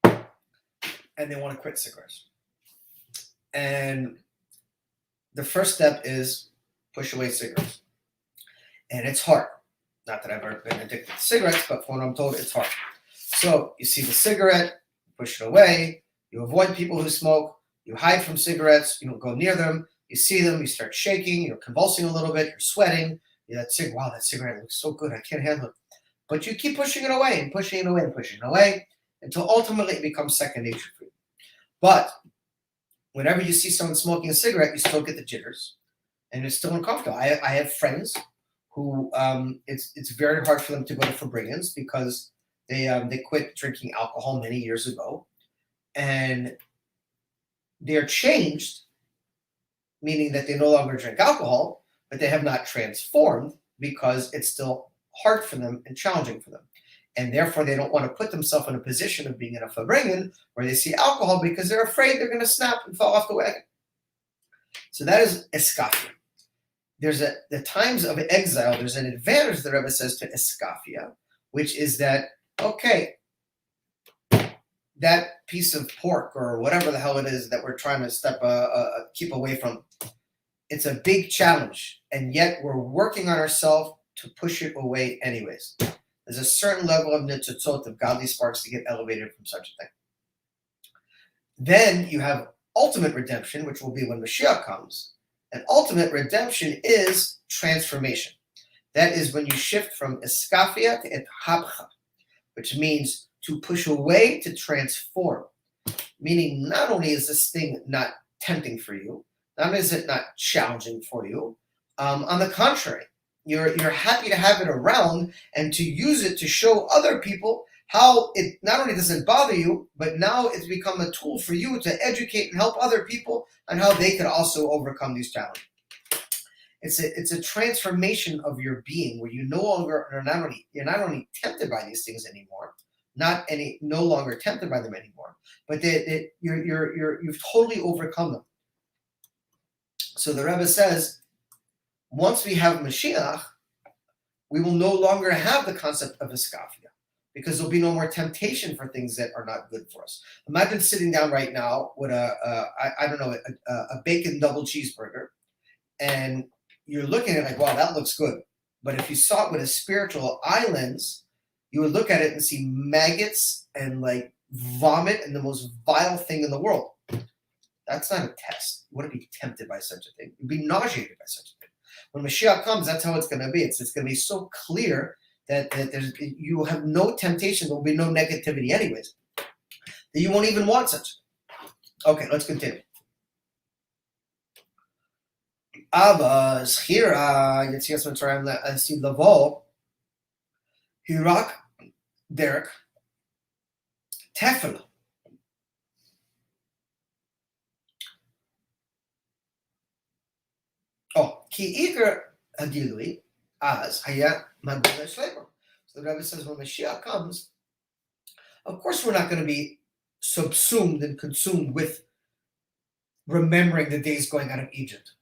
And they want to quit cigarettes. And the first step is push away cigarettes. And it's hard. Not that I've ever been addicted to cigarettes, but from what I'm told, it's hard. So you see the cigarette, push it away, you avoid people who smoke, you hide from cigarettes, you don't go near them, you see them, you start shaking, you're convulsing a little bit, you're sweating. Wow, that cigarette looks so good, I can't handle it. But you keep pushing it away and pushing it away and pushing it away until ultimately it becomes second nature for you. But whenever you see someone smoking a cigarette, you still get the jitters and it's still uncomfortable. I have friends who it's very hard for them to go to Febrigans because they quit drinking alcohol many years ago. And they're changed, meaning that they no longer drink alcohol, but they have not transformed because it's still hard for them and challenging for them. And therefore, they don't want to put themselves in a position of being in a Fabringen where they see alcohol because they're afraid they're going to snap and fall off the wagon. So that is eskafia. There's the times of exile, there's an advantage, the Rebbe says, to eskafia, which is that, okay, that piece of pork or whatever the hell it is that we're trying to keep away from, it's a big challenge, and yet we're working on ourselves to push it away anyways. There's a certain level of nitzutzot, of godly sparks, to get elevated from such a thing. Then you have ultimate redemption, which will be when Moshiach comes. And ultimate redemption is transformation. That is when you shift from eskafia to ethabcha, which means to push away to transform. Meaning not only is this thing not tempting for you, not only is it not challenging for you, on the contrary, you're happy to have it around and to use it to show other people how it not only doesn't bother you, but now it's become a tool for you to educate and help other people on how they could also overcome these challenges. It's a transformation of your being where you're not only tempted by these things anymore, no longer tempted by them anymore, but you've totally overcome them. So the Rebbe says, once we have Mashiach, we will no longer have the concept of eskafia because there'll be no more temptation for things that are not good for us. Imagine sitting down right now with a bacon double cheeseburger, and you're looking at it like, wow, that looks good. But if you saw it with a spiritual eye lens, you would look at it and see maggots and like vomit and the most vile thing in the world. That's not a test. You wouldn't be tempted by such a thing. You'd be nauseated by such a thing. When Mashiach comes, that's how it's going to be. It's going to be so clear that you will have no temptation. There will be no negativity anyways. That you won't even want such. Okay, let's continue. Abba, Zchira, Yetzias Mitzrayim L'Asid Lavo, Hirak, Derek, Tefel. Ki Iker Hadilui as Hayat Magdala Shleima. So the Rebbe says when Mashiach comes, of course we're not going to be subsumed and consumed with remembering the days going out of Egypt.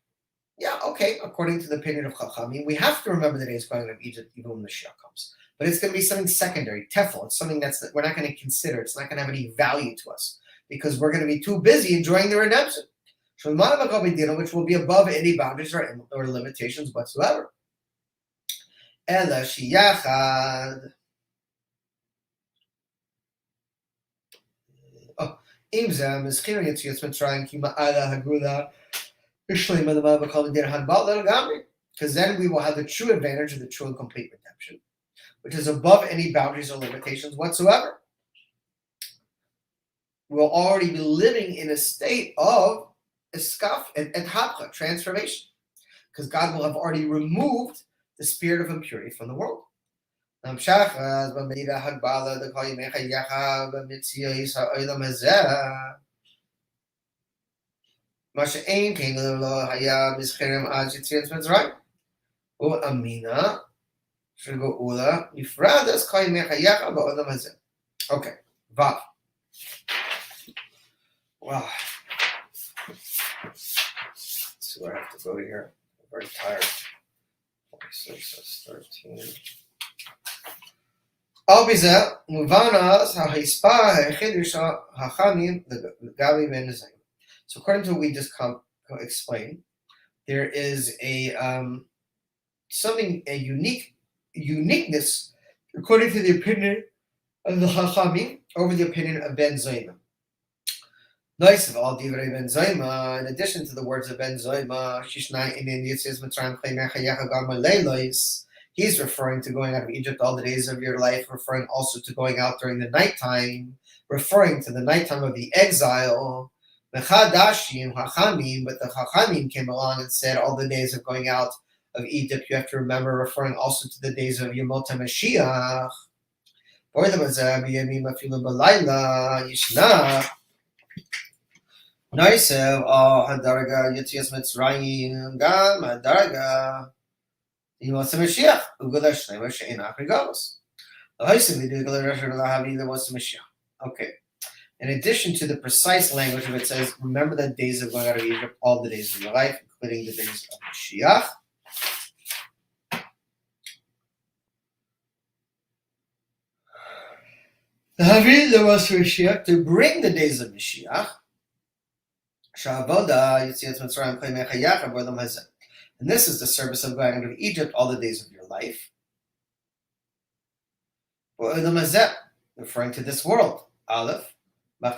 Yeah, okay, according to the opinion of Chachamim, we have to remember the days going out of Egypt even when Mashiach comes. But it's going to be something secondary, tefel. It's something that we're not going to consider. It's not going to have any value to us because we're going to be too busy enjoying the redemption, which will be above any boundaries or limitations whatsoever. Ela shiyachad. Imzam is clearing it to Yitzmitzrayim ki ma'ala hagula b'shleima l'ma b'kol l'dir hanbal l'gamri. Because then we will have the true advantage of the true and complete redemption, which is above any boundaries or limitations whatsoever. We'll already be living in a state of eskaf and hapcha, transformation, because God will have already removed the spirit of impurity from the world. Okay, Vav. Wow. Let's see where I have to go here. I'm very tired. 46, 13. So according to what we just explained, there is a uniqueness according to the opinion of the Chachamim over the opinion of Ben Zoyma. Nice of all divrei Ben Zoyma, in addition to the words of Ben Zoyma, he's referring to going out of Egypt all the days of your life, referring also to going out during the nighttime, referring to the nighttime of the exile. But the Chachamim came along and said all the days of going out of Egypt, you have to remember, referring also to the days of Yemot HaMashiach. Noisev Hadarga Yitzias Mitzrayim Gam Hadarga Yimos Mashiach Ugoda Shlema She'enach Regalos. Okay. In addition to the precise language of it says, remember the days of going out of Egypt, all the days of your life, including the days of Mashiach. To bring the days of Mashiach. And this is the service of going out of Egypt all the days of your life. Referring to this world. Aleph. And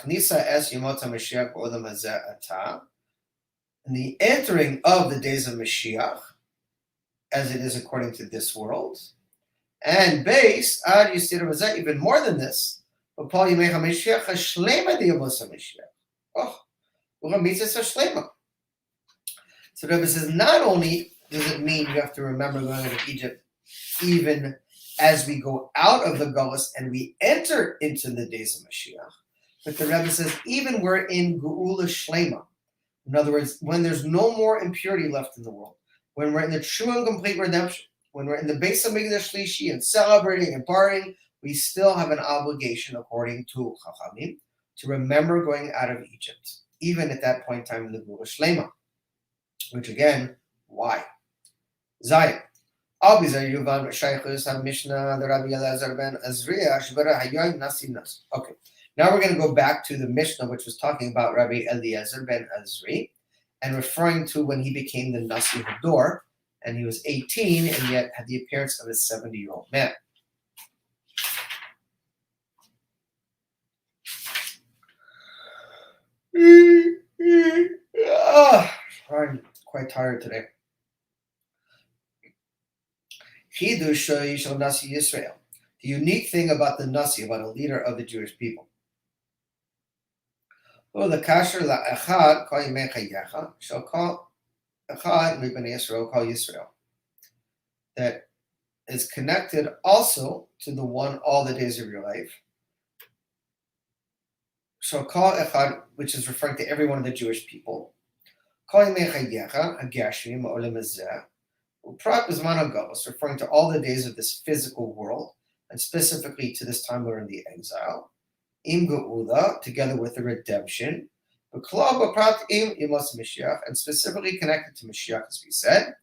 the entering of the days of Mashiach, as it is according to this world. And base, even more than this. Oh. So the Rebbe says, not only does it mean you have to remember going out of Egypt, even as we go out of the Galus and we enter into the days of Mashiach, but the Rebbe says, even we're in Geula Shlema. In other words, when there's no more impurity left in the world, when we're in the true and complete redemption, when we're in the base of Mikdash Shlishi and celebrating and partying, we still have an obligation, according to Chachamim, to remember going out of Egypt, even at that point in time in the Geula Shlema. Which again, why? Zayin. Okay, now we're going to go back to the Mishnah, which was talking about Rabbi Eliezer ben Azri, and referring to when he became the Nasi Hador, and he was 18, and yet had the appearance of a 70-year-old man. I'm quite tired today. Chidush Nasi Yisrael. The unique thing about the Nasi, about a leader of the Jewish people. The kasher la echad kol yimei chayecha shall call echad mibnei Yisrael call Yisrael. That is connected also to the one all the days of your life. Shall call echad, which is referring to every one of the Jewish people. Kol yimei chayecha hagashmi ma'olam hazeh, Prat is Godless, referring to all the days of this physical world, and specifically to this time we're in the exile. Im Geula, together with the redemption. B'klal Prat im Yemos Mashiach, and specifically connected to Mashiach, as we said.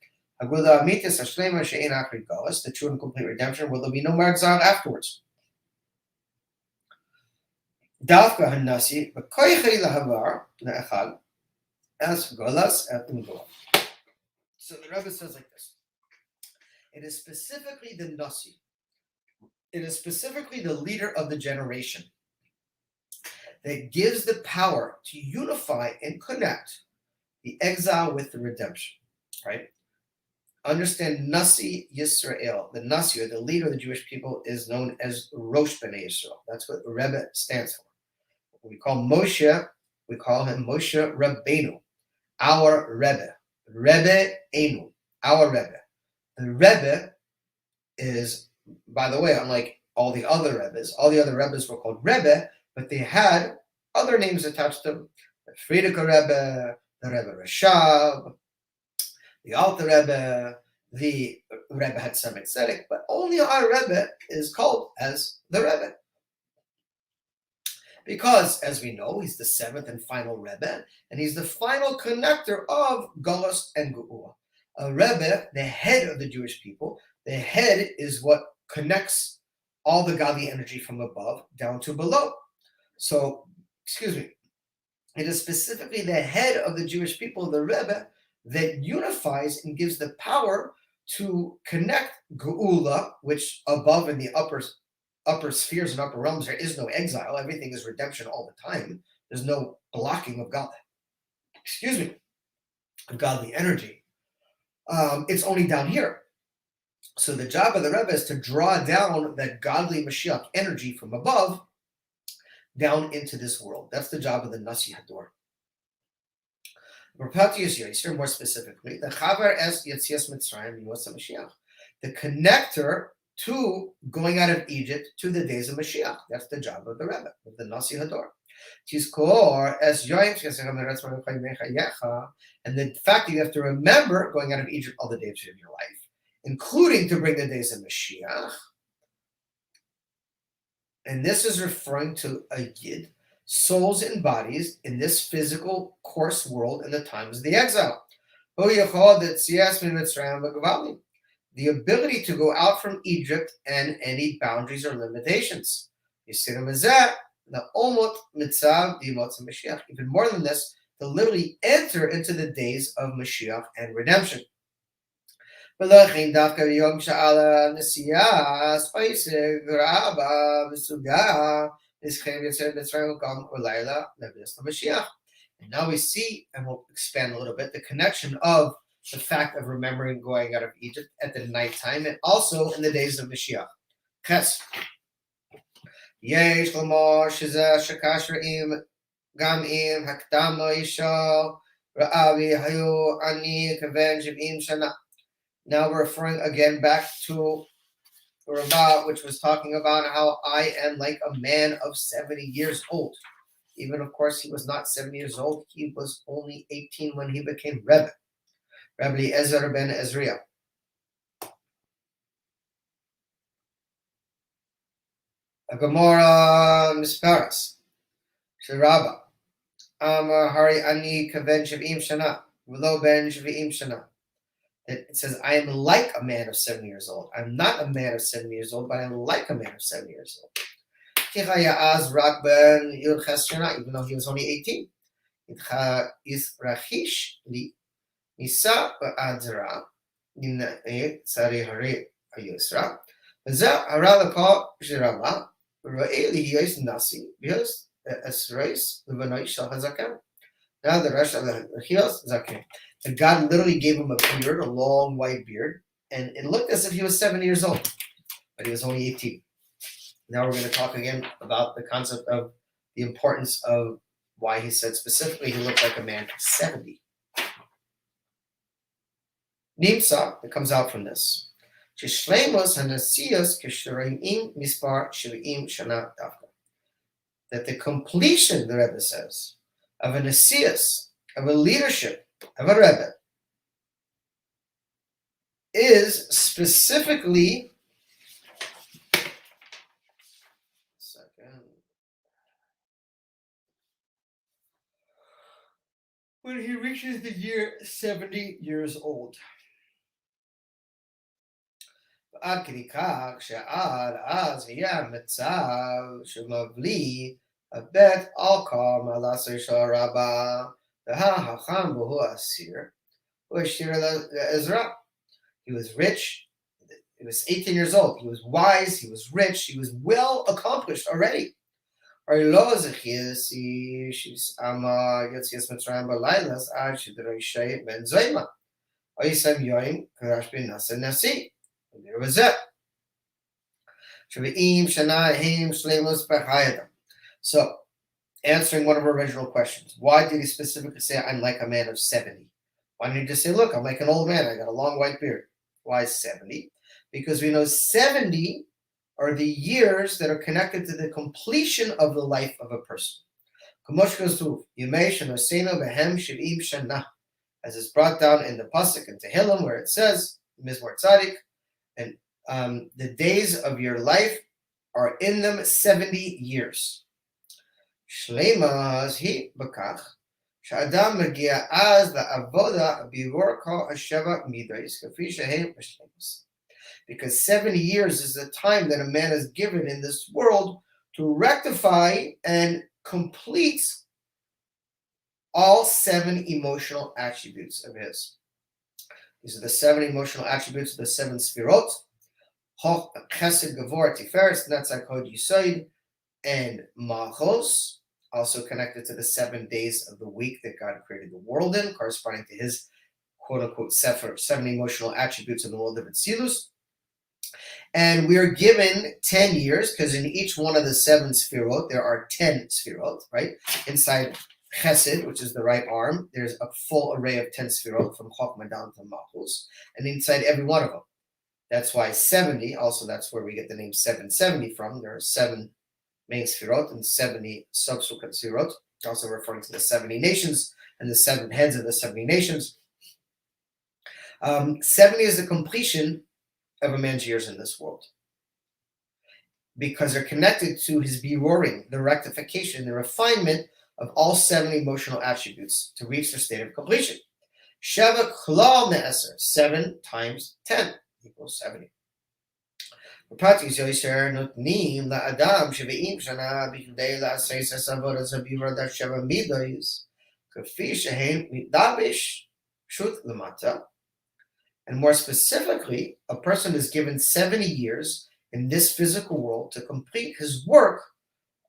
Hagula Amitis Hashlema She'ein Achri Galus, the true and complete redemption, where there'll be no more exile afterwards. Dafka Hanasi, B'koichei Lahavar, Ne'echad, as Golas et Imgola. So the Rebbe says like this. It is specifically the Nasi. It is specifically the leader of the generation that gives the power to unify and connect the exile with the redemption, right? Understand Nasi Yisrael. The Nasi, or the leader of the Jewish people, is known as Rosh B'nai Yisrael. That's what Rebbe stands for. We call Moshe, we call him Moshe Rabbeinu, our Rebbe. Rebbe Enu, our Rebbe. The Rebbe is, by the way, unlike all the other Rebbes were called Rebbe, but they had other names attached to them. The Frierdiker Rebbe, the Rebbe Rashab, the Alter Rebbe, the Rebbe Hatzem Tzedek, but only our Rebbe is called as the Rebbe. Because, as we know, he's the seventh and final Rebbe, and he's the final connector of Galus and Geula. A Rebbe, the head of the Jewish people, the head is what connects all the godly energy from above down to below. So, it is specifically the head of the Jewish people, the Rebbe, that unifies and gives the power to connect Geula, which above in the upper spheres and upper realms, there is no exile. Everything is redemption all the time. There's no blocking of God. Of godly energy. It's only down here. So the job of the Rebbe is to draw down that godly Mashiach energy from above down into this world. That's the job of the Nasi Hador. More specifically, the Chaver es Yetzias Mitzrayim Yos Mashiach, the connector to going out of Egypt to the days of Mashiach. That's the job of the Rebbe, of the Nasi Hador. And the fact that you have to remember going out of Egypt all the days of your life, including to bring the days of Mashiach. And this is referring to a Yid, souls and bodies in this physical, coarse world in the times of the exile. The ability to go out from Egypt and any boundaries or limitations. Even more than this, to literally enter into the days of Mashiach and redemption. And now we see, and we'll expand a little bit, the connection of the fact of remembering going out of Egypt at the nighttime and also in the days of Mashiach. Ches. Yesh l'mor shezeh shekash re'im gam im hakdam lo yishal ra'avi hayu ani kaven shiv'im shana. Now we're referring again back to Rabbah, which was talking about how I am like a man of 70 years old. Even, of course, he was not 70 years old. He was only 18 when he became Rebbe. Rabbi Eliezer ben Ezriel. A Gemara Misparas. Shirabba. Amar Hari Ani Kaven Shiv'im Shana. V'lo ben Shiv'im Shana. It says, I am like a man of 70 years old. I'm not a man of 70 years old, but I'm like a man of 70 years old. Even though he was only 18. Nisa ba'adra nimna'e tzari hari ayusra. V'zeh hara l'kol shirama ro'e lihiyos nasi v'yos esreis l'vanoi shal hazakem. Now the rest of the lihiyos zakem. And God literally gave him a beard, a long white beard, and it looked as if he was 7 years old, but he was only 18. Now we're going to talk again about the concept of the importance of why he said specifically he looked like a man 70. Nimsa, it comes out from this. That the completion, the Rebbe says, of a Nesias, of a leadership, of a Rebbe, is specifically, when he reaches the year 70 years old. עד כדי כך שעד אז היה מצב שמבלי הבית על כל מעשה של הרבה, והחכם והוא אסיר, הוא השאיר לעזרה. He was rich, he was 18 years old, he was wise, he was rich, he was well accomplished already. הרי לא זכיס שישאמה יציאת מצרים בלילס עד שדרשי בן זוימה. או יסיים יום קדש בנשא נשיא. And there was it. So, answering one of our original questions, why did he specifically say, I'm like a man of 70? Why didn't he just say, look, I'm like an old man, I got a long white beard? Why 70? Because we know 70 are the years that are connected to the completion of the life of a person. As is brought down in the Pasuk in Tehillim, where it says, Mizmor Tzadik, and the days of your life are in them 70 years. Shleima hi bakach she'adam megia az la'avoda bivor kol hasheva midos kafi shehem b'shleimus. Because 70 years is the time that a man is given in this world to rectify and complete all 7 emotional attributes of his. These are the 7 emotional attributes of the 7 sfirot. Chesed, Gavor, Tiferes, Netzach, Hod, Yesod, and Malchus, also connected to the 7 days of the week that God created the world in, corresponding to his quote-unquote sefer, 7 emotional attributes of the world of Atzilus. And we are given 10 years, because in each one of the 7 sfirot, there are 10 sfirot, right? Inside Chesed, which is the right arm, there's a full array of 10 sfirot from Chokhmah down to Malchus, and inside every one of them. That's why 70, also that's where we get the name 770 from. There are 7 main sfirot and 70 subsequent sfirot, also referring to the 70 nations and the 7 heads of the 70 nations. 70 is the completion of a man's years in this world, because they're connected to his beroring, the rectification, the refinement of all 7 emotional attributes to reach their state of completion. Sheva klal me'eser, 7 times 10 equals 70. Practice yoisher notnim la'adam sheve'im shana b'chidei la'asreis ha'savodas ha'bivrad ha'sheva midos kafi shehem midabish shut lamata. And more specifically, a person is given 70 years in this physical world to complete his work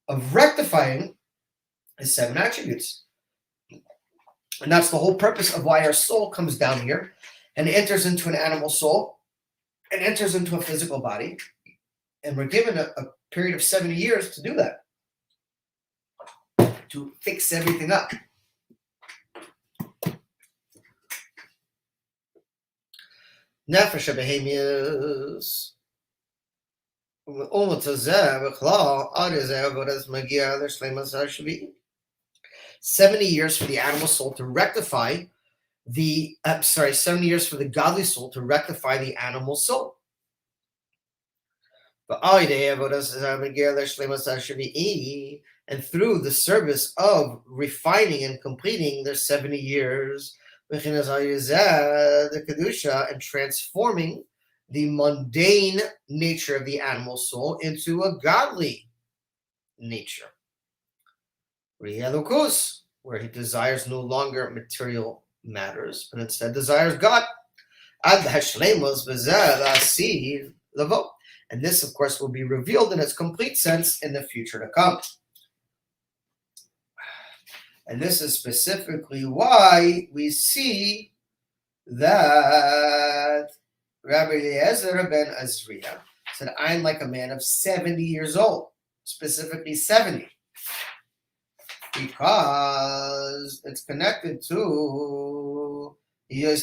of rectifying his 7 attributes. And that's the whole purpose of why our soul comes down here and enters into an animal soul and enters into a physical body. And we're given a period of 70 years to do that, to fix everything up. Nefesh behemius. 70 years for the animal soul to rectify 70 years for the godly soul to rectify the animal soul. And through the service of refining and completing their 70 years, the Kedusha, and transforming the mundane nature of the animal soul into a godly nature. Riyalukus, where he desires no longer material matters, but instead desires God. And this, of course, will be revealed in its complete sense in the future to come. And this is specifically why we see that Rabbi Eliezer ben Azriah said, I'm like a man of 70 years old, specifically 70. Because it's connected to he had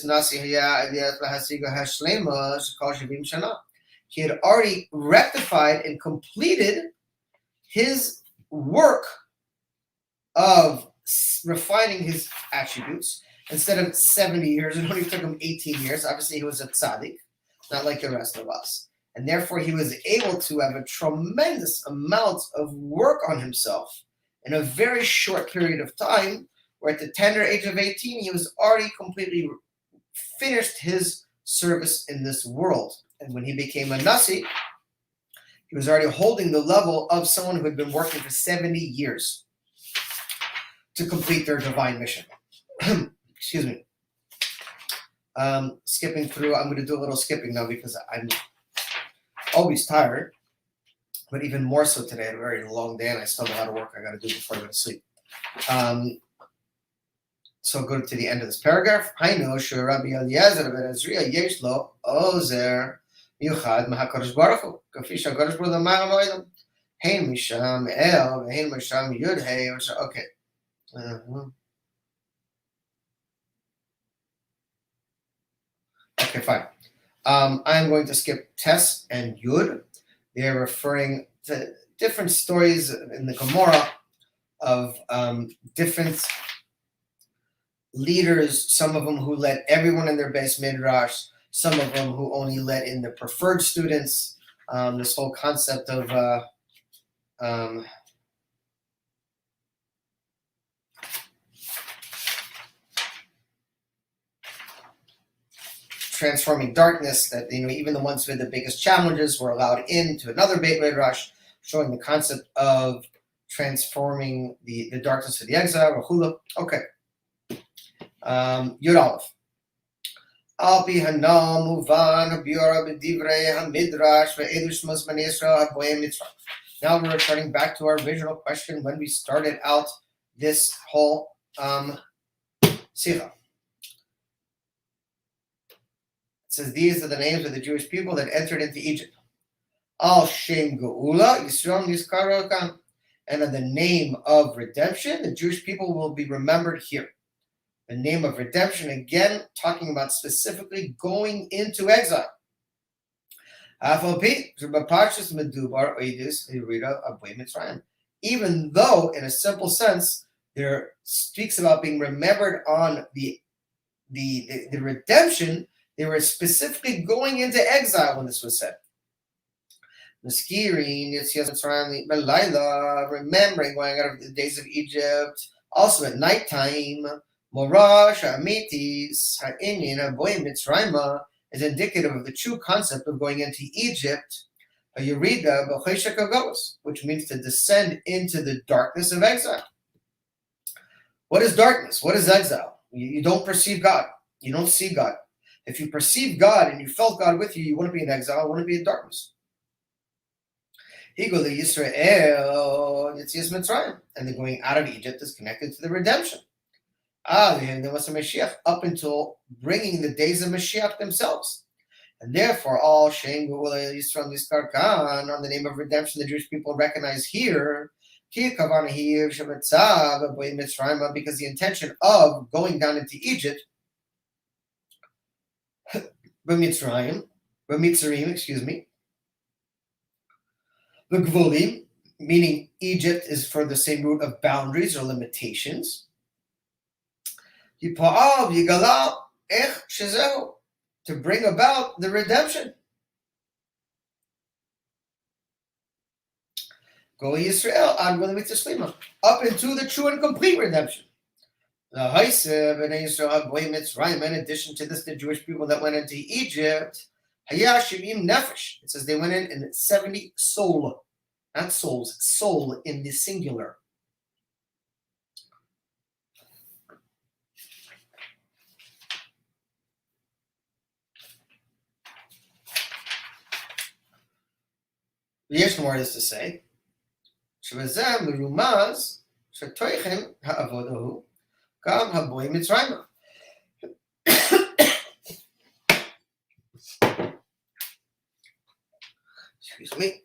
already rectified and completed his work of refining his attributes. Instead of 70 years, it only took him 18 years. Obviously, he was a tzaddik. not like the rest of us. And therefore, he was able to have a tremendous amount of work on himself in a very short period of time, where at the tender age of 18, he was already completely finished his service in this world. And when he became a Nasi, he was already holding the level of someone who had been working for 70 years to complete their divine mission. Excuse me. Skipping through, I'm going to do a little skipping now because I'm always tired, but even more so today. I had a very long day and I still have a lot of work I got to do before I go to sleep. So go to the end of this paragraph. I know Rabbi Eliezer ben Ezriya yesh lo ozer miuchad mahakadosh baruch hu kafi shakadosh baruch hu amar moedem hein misham el hein misham yud hey. Okay. Okay, fine. I'm going to skip Tes and Yud. They're referring to different stories in the Gemara of different leaders, some of them who let everyone in their base midrash, some of them who only let in the preferred students. This whole concept of transforming darkness, that even the ones with the biggest challenges were allowed into another Beit Midrash, showing the concept of transforming the darkness of the exile, or hula. Okay. Yud Aleph. Al pi hanal muvan biura b'divrei hamidrash ve'elu shmos bnei Yisrael haboyim mitzrayim. Now we're returning back to our original question when we started out this whole sikha. It says these are the names of the Jewish people that entered into Egypt. Al Shem Geula Yisrael Nizkar Kan, and in the name of redemption, the Jewish people will be remembered here. The name of redemption, again, talking about specifically going into exile. Even though, in a simple sense, there speaks about being remembered on the redemption, they were specifically going into exile when this was said. Remembering going out of the days of Egypt, also at nighttime. Morash Amitis Ha'inyin Aboyim Mitzrayma is indicative of the true concept of going into Egypt, a Yerida B'Cheshek HaGolus, which means to descend into the darkness of exile. What is darkness? What is exile? You don't perceive God. You don't see God. If you perceive God and you felt God with you, you wouldn't be in exile, you wouldn't be in darkness. Higol Yisrael Yitzias Mitzrayim, and the going out of Egypt is connected to the redemption. There was a Moshiach up until bringing the days of Moshiach themselves. And therefore, all Shem Geula Yisrael Nizkar Kan, on the name of redemption, the Jewish people recognize here, because the intention of going down into Egypt, B'Mitzrayim, excuse me, the Gvulim, meaning Egypt is for the same root of boundaries or limitations. To bring about the redemption. Go Yisrael up into the true and complete redemption. In addition to this, the Jewish people that went into Egypt, it says they went in 70 soul, not souls, soul in the singular. Yes, more is to say. Excuse me.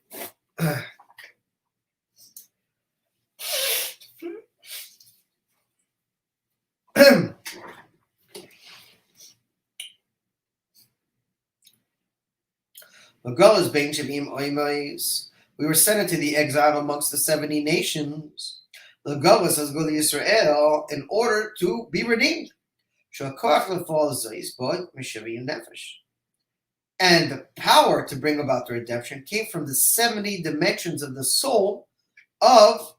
We were sent into the exile amongst the 70 nations. The Galus has go to Israel in order to be redeemed. And the power to bring about the redemption came from the 70 dimensions of the soul of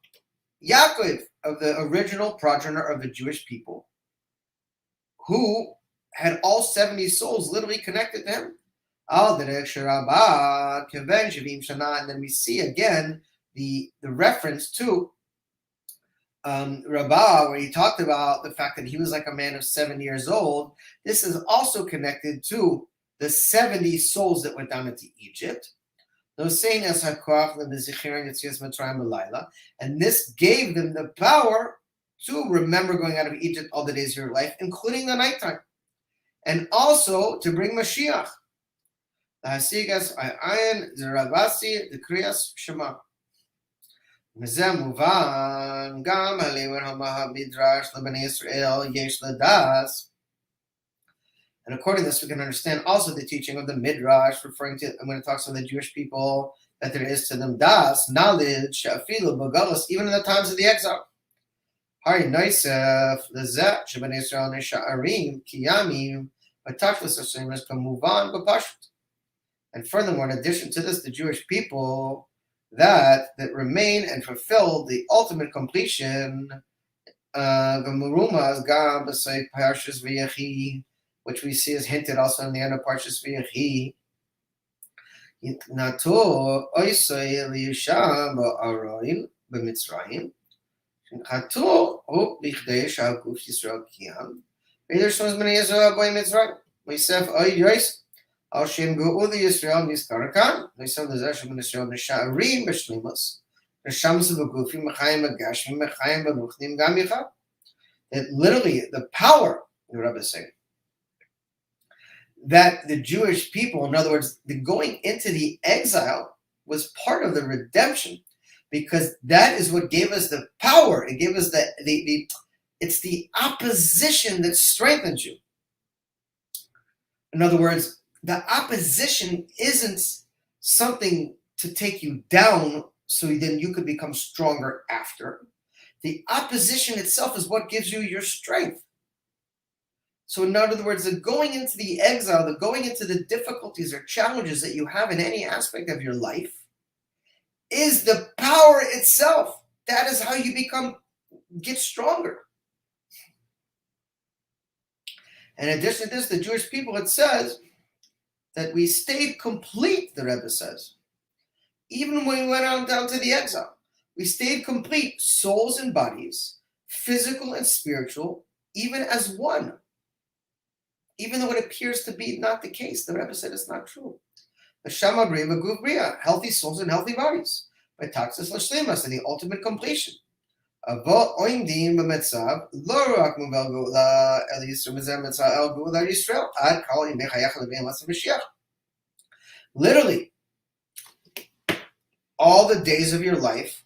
Yaakov, of the original progenitor of the Jewish people, who had all 70 souls literally connected to him. And then we see again the reference to Rabbah, where he talked about the fact that he was like a man of 7 years old. This is also connected to the 70 souls that went down into Egypt. Those saying as Hakoach leBezichiron Yetzias Mitzrayim B'Layla, and this gave them the power to remember going out of Egypt all the days of your life, including the nighttime, and also to bring Mashiach. The Hasigas Ayin Zeravasi the Kriyas Shema. מזה מובן גם הלימוד המדרש לבני ישראל יש לדעת. And according to this, we can understand also the teaching of the Midrash, referring to when it talks to the Jewish people, that there is to them das, knowledge, afilu b'galus, even in the times of the exile. Hari noisef lezeh shebnei Yisrael nisha'arim kiyamim v'tachlis Hashem es kamuvan b'pashut. And furthermore, in addition to this, the Jewish people that remain and fulfill the ultimate completion, which we see is hinted also in the end of Parshas V'Yechi. Al Shem Ge'ul Yisrael Nizkarakan, Nisam Lezesh Ben Yisrael Nisha'arim B'Shlimus, Nishams B'Gufim Mechayim B'Gashim Mechayim B'Ruchnim Gam Yichad. That literally the power, the Rebbe is saying, that the Jewish people, in other words, the going into the exile was part of the redemption, because that is what gave us the power. It gave us it's the opposition that strengthens you. In other words, the opposition isn't something to take you down so then you could become stronger after. The opposition itself is what gives you your strength. So in other words, the going into the exile, the going into the difficulties or challenges that you have in any aspect of your life is the power itself. That is how you get stronger. And in addition to this, the Jewish people, it says that we stayed complete, the Rebbe says. Even when we went on down to the exile, we stayed complete, souls and bodies, physical and spiritual, even as one. Even though it appears to be not the case, the Rebbe said it's not true. Healthy souls and healthy bodies. By taxis l'shleimas, and the ultimate completion. Literally, all the days of your life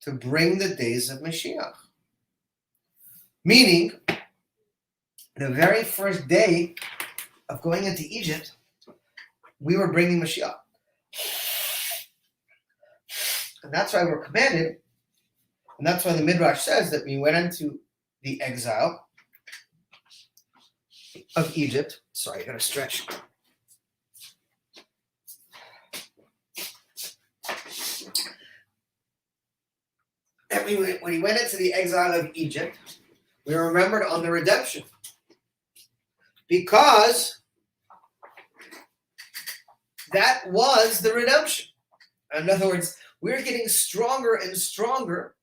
to bring the days of Mashiach. Meaning, the very first day of going into Egypt, we were bringing Mashiach. And that's why we're commanded, and that's why the Midrash says that we went into the exile of Egypt. Sorry, I gotta stretch. And when we went into the exile of Egypt, we were remembered on the redemption. Because that was the redemption. In other words, we're getting stronger and stronger,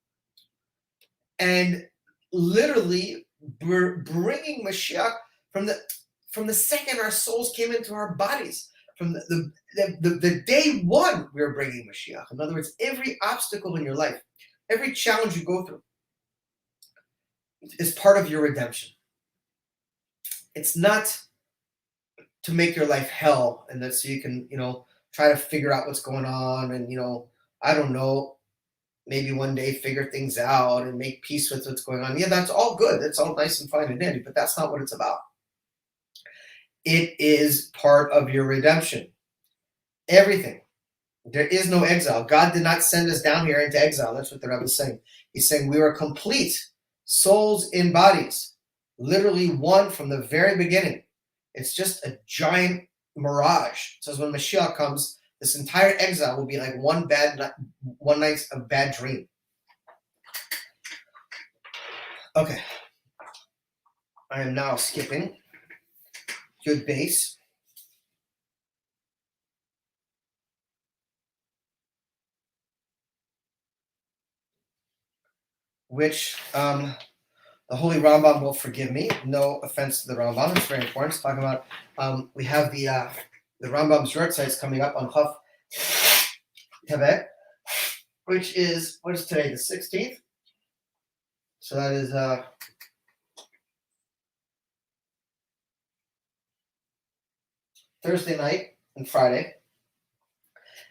and literally we're bringing Mashiach from the second our souls came into our bodies. From the day one, we're bringing Mashiach. In other words, every obstacle in your life, every challenge you go through is part of your redemption. It's not to make your life hell, and that so you can, try to figure out what's going on, and I don't know, maybe one day figure things out and make peace with what's going on. Yeah, that's all good. That's all nice and fine and dandy, but that's not what it's about. It is part of your redemption. Everything. There is no exile. God did not send us down here into exile. That's what the Rebbe is saying. He's saying we were complete, souls in bodies, literally one from the very beginning. It's just a giant mirage. It says when Mashiach comes, this entire exile will be like one night of bad dream. Okay. I am now skipping Yud Base. Which the Holy Rambam will forgive me. No offense to the Rambam. It's very important. It's talking about we have the Rambam's short sites coming up on Chaf Tevet, which is, what is today, the 16th? So that is Thursday night and Friday.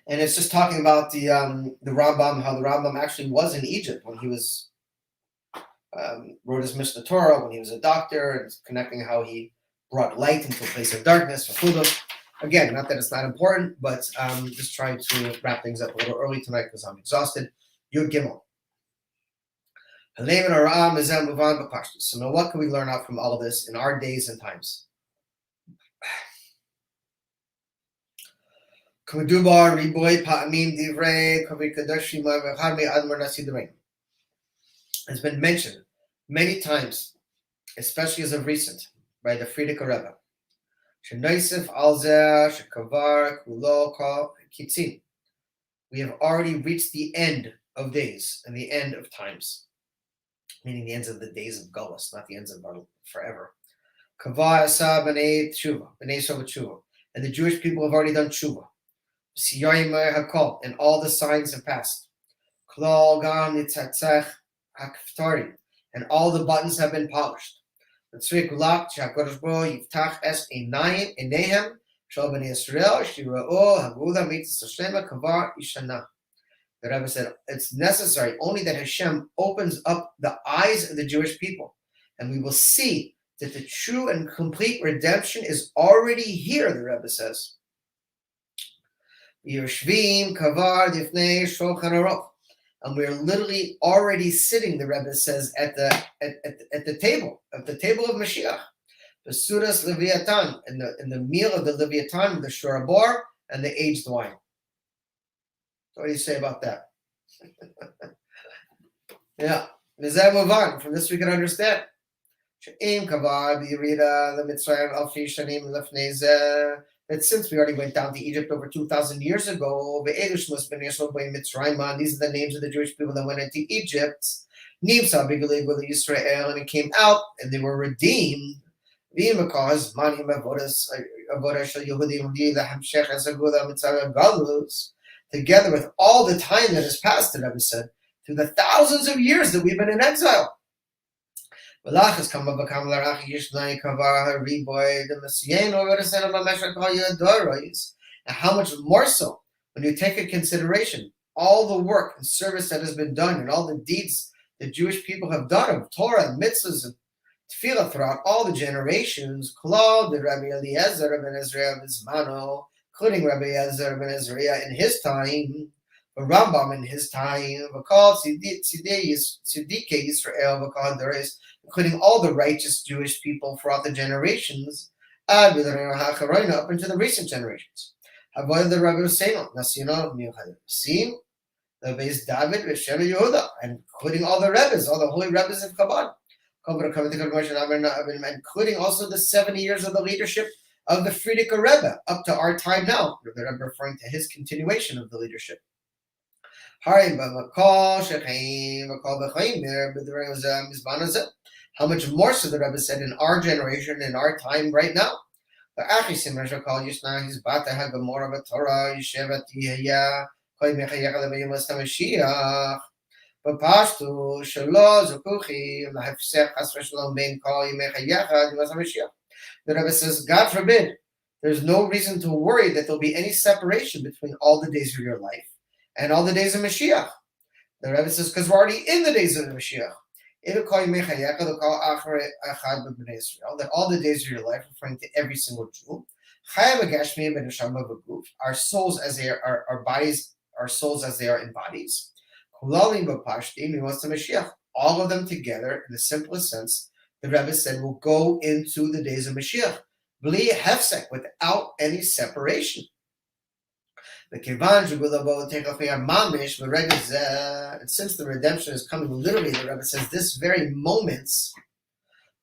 And it's just talking about the Rambam, how the Rambam actually was in Egypt when he was wrote his Mishnah Torah when he was a doctor, and connecting how he brought light into a place of darkness for Chudot. Again, not that it's not important, but just trying to wrap things up a little early tonight because I'm exhausted. Yud Gimel. So now what can we learn out from all of this in our days and times? Has been mentioned many times, especially as of recent, by the Frierdiker Rebbe. We have already reached the end of days and the end of times, meaning the ends of the days of Godless, not the ends of our forever. And the Jewish people have already done tshuva. And all the signs have passed. And all the buttons have been polished. The Rebbe said it's necessary only that Hashem opens up the eyes of the Jewish people, and we will see that the true and complete redemption is already here, the Rebbe says. And we're literally already sitting, the Rebbe says, at the table of Mashiach, the Sudas Leviathan, in the meal of the Leviathan, the Shorabor, and the aged wine. So what do you say about that? Yeah. From this we can understand. That since we already went down to Egypt over 2,000 years ago, these are the names of the Jewish people that went into Egypt. And it came out, and they were redeemed. Because together with all the time that has passed, the Rebbe said, through the thousands of years that we've been in exile. And how much more so when you take into consideration all the work and service that has been done and all the deeds the Jewish people have done of Torah and mitzvahs and tefillah throughout all the generations, including Rabbi Eliezer ben Ezra of Zmano, including Rabbi Eliezer ben Ezra in his time, the Rambam in his time, Tzidikei Yisrael, including all the righteous Jewish people throughout the generations, up into the recent generations. The Rabbi Hussein, the base David, Veshem Yehuda, including all the Rebbes, all the holy Rebbes of Chabad, including also the 70 years of the leadership of the Frierdiker Rebbe up to our time now. The Rebbe referring to his continuation of the leadership. How much more so, the Rebbe said, in our generation, in our time right now. The Rebbe says, God forbid, there's no reason to worry that there'll be any separation between all the days of your life and all the days of Mashiach. The Rebbe says, because we're already in the days of the Mashiach. That all the days of your life, referring to every single Jew, our souls as they are, our bodies, our souls as they are in bodies. All of them together, in the simplest sense, the Rebbe said, will go into the days of Mashiach. bli hefsek, without any separation. And since the redemption is coming literally, the Rebbe says this very moment,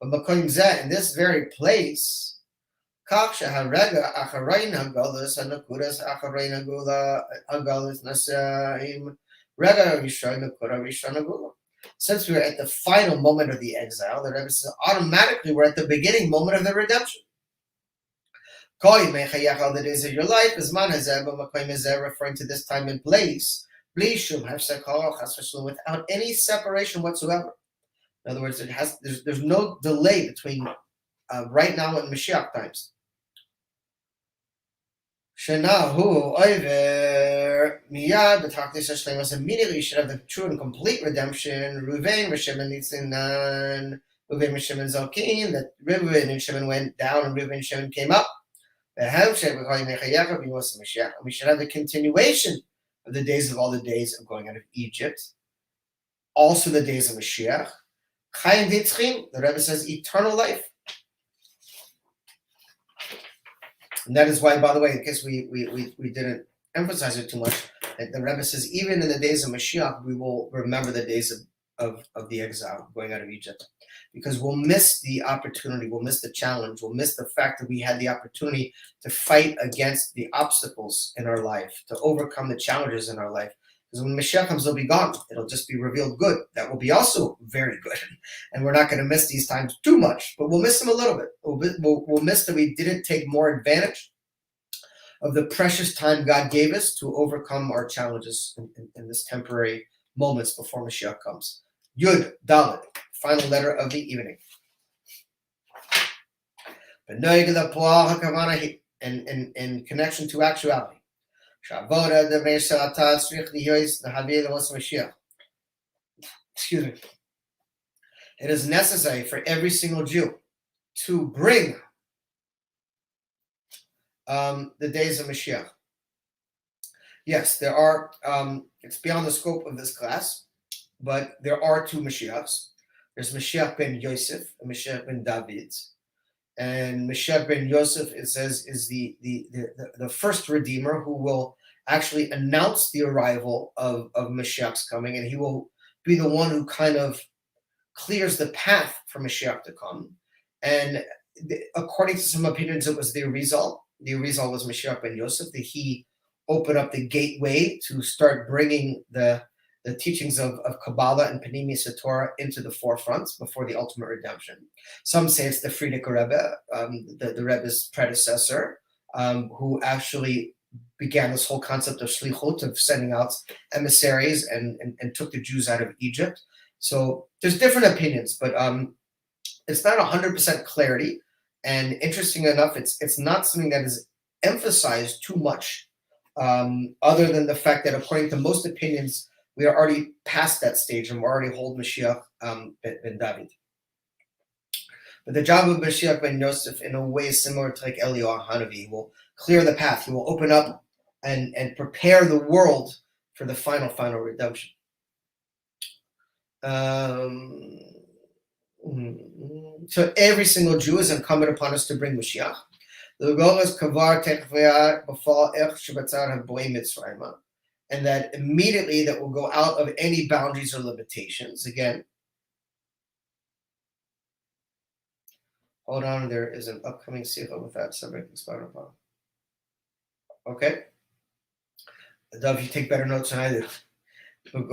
in this very place, since we're at the final moment of the exile, the Rebbe says automatically we're at the beginning moment of the redemption. The days of your life is referring to this time and place, without any separation whatsoever. In other words, there's no delay between right now and Mashiach times. Immediately you should have the true and complete redemption. Ruvain, Shimon, Nitzinan, Ruvain, Shimon, Zalkin, that Ruvain and Shimon went down and Ruvain and Shimon came up. And we should have the continuation of the days of all the days of going out of Egypt. Also the days of Mashiach. Chaim Vitzchim, the Rebbe says eternal life. And that is why, by the way, in case we didn't emphasize it too much, that the Rebbe says even in the days of Mashiach, we will remember the days of the exile, going out of Egypt. Because we'll miss the opportunity, we'll miss the challenge, we'll miss the fact that we had the opportunity to fight against the obstacles in our life, to overcome the challenges in our life. Because when Mashiach comes, they'll be gone. It'll just be revealed good. That will be also very good. And we're not going to miss these times too much, but we'll miss them a little bit. We'll miss that we didn't take more advantage of the precious time God gave us to overcome our challenges in this temporary moments before Mashiach comes. Yud Dalet, final letter of the evening. In connection to actuality. Excuse me. It is necessary for every single Jew to bring the days of Mashiach. Yes, there are, it's beyond the scope of this class, but there are two Mashiachs. There's Mashiach ben Yosef and Mashiach ben David. And Mashiach ben Yosef, it says, is the first Redeemer who will actually announce the arrival of Mashiach's coming, and he will be the one who kind of clears the path for Mashiach to come. And according to some opinions, it was the Arizal. The Arizal was Mashiach ben Yosef, that he opened up the gateway to start bringing the teachings of Kabbalah and Panemius Torah into the forefront before the ultimate redemption. Some say it's the Frierdiker Rebbe, the Rebbe's predecessor, who actually began this whole concept of shlichut, of sending out emissaries and took the Jews out of Egypt. So there's different opinions, but it's not 100% clarity. And interesting enough, it's not something that is emphasized too much, other than the fact that according to most opinions, we are already past that stage and we're already hold Mashiach ben David. But the job of Mashiach ben Yosef, in a way similar to like Eliyahu Hanavi, he will clear the path. He will open up and prepare the world for the final redemption. So every single Jew is incumbent upon us to bring Mashiach. The goal is kavar tekviyah b'fal ech shebatzar haboim mitzrayim. And that immediately that will go out of any boundaries or limitations. Again, hold on, there is an upcoming sikha with that subject expounded upon. Okay. Dov, you take better notes than I do. And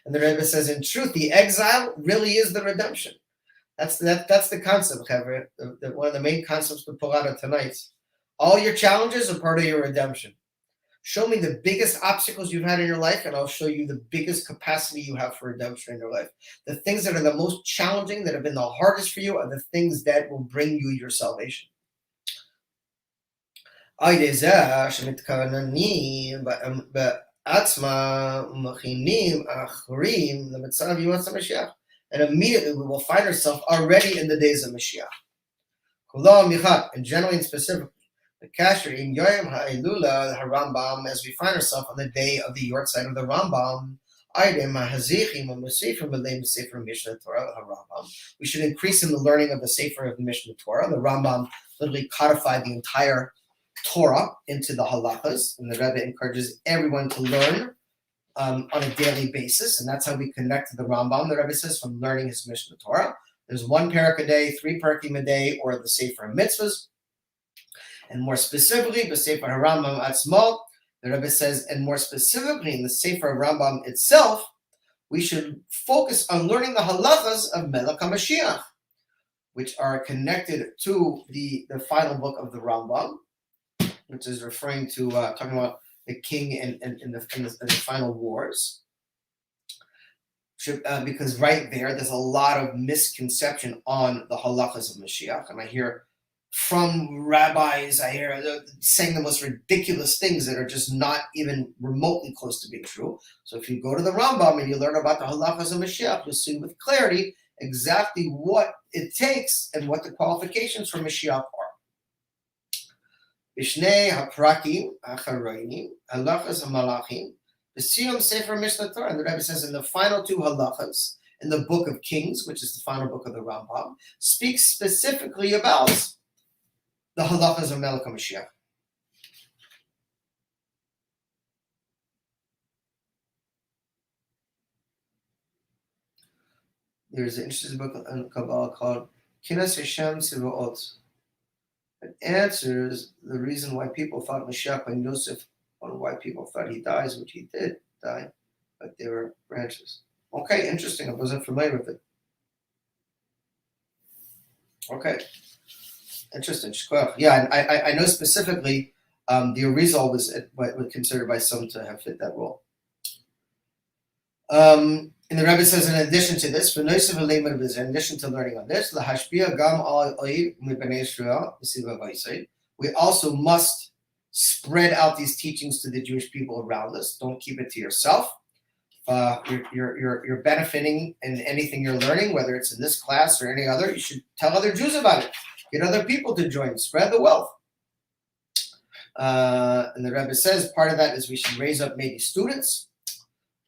the Rebbe says, in truth, the exile really is the redemption. That's the concept, Chaver. One of the main concepts to pull out of tonight. All your challenges are part of your redemption. Show me the biggest obstacles you've had in your life, and I'll show you the biggest capacity you have for redemption in your life. The things that are the most challenging, that have been the hardest for you, are the things that will bring you your salvation. And immediately we will find ourselves already in the days of Mashiach. And generally and specifically, the Kasher in Yoyam Ha'ilula, the Rambam, as we find ourselves on the day of the Yortzeit of the Rambam, We should increase in the learning of the Sefer of the Mishnah Torah. The Rambam literally codified the entire Torah into the halachas, and the Rebbe encourages everyone to learn on a daily basis, and that's how we connect to the Rambam. The Rebbe says from learning his Mishnah Torah. There's 1 parak a day, 3 parakim a day, or the Sefer Mitzvahs. And more specifically, the Sefer Rambam Atzmo, the Rebbe says, and more specifically in the Sefer Rambam itself, we should focus on learning the halachas of Melech HaMashiach, which are connected to the final book of the Rambam, which is referring to talking about the king and the final wars. Because right there's a lot of misconception on the halachas of Mashiach, and I hear from rabbis, saying the most ridiculous things that are just not even remotely close to being true. So if you go to the Rambam and you learn about the halachas of Mashiach, you'll see with clarity exactly what it takes and what the qualifications for Mashiach are. Bishnei haprakim acharoinim halachas hamalachim b'siyum sefer Mishnah Torah. And the Rebbe says in the final 2 halachas in the book of Kings, which is the final book of the Rambam, speaks specifically about the halachas of Melech HaMashiach. There's an interesting book on Kabbalah called Kinas Hashem Tzivaot. It answers the reason why people thought Mashiach ben Yosef, on why people thought he dies, which he did die, but there were branches. Okay, interesting. I wasn't familiar with it. Okay. Interesting. Yeah, I know specifically the Arizal was considered by some to have fit that role. And the Rebbe says, in addition to this, in addition to learning on this, we also must spread out these teachings to the Jewish people around us. Don't keep it to yourself. You're benefiting in anything you're learning, whether it's in this class or any other. You should tell other Jews about it. Get other people to join. Spread the wealth. And the Rebbe says part of that is we should raise up maybe students.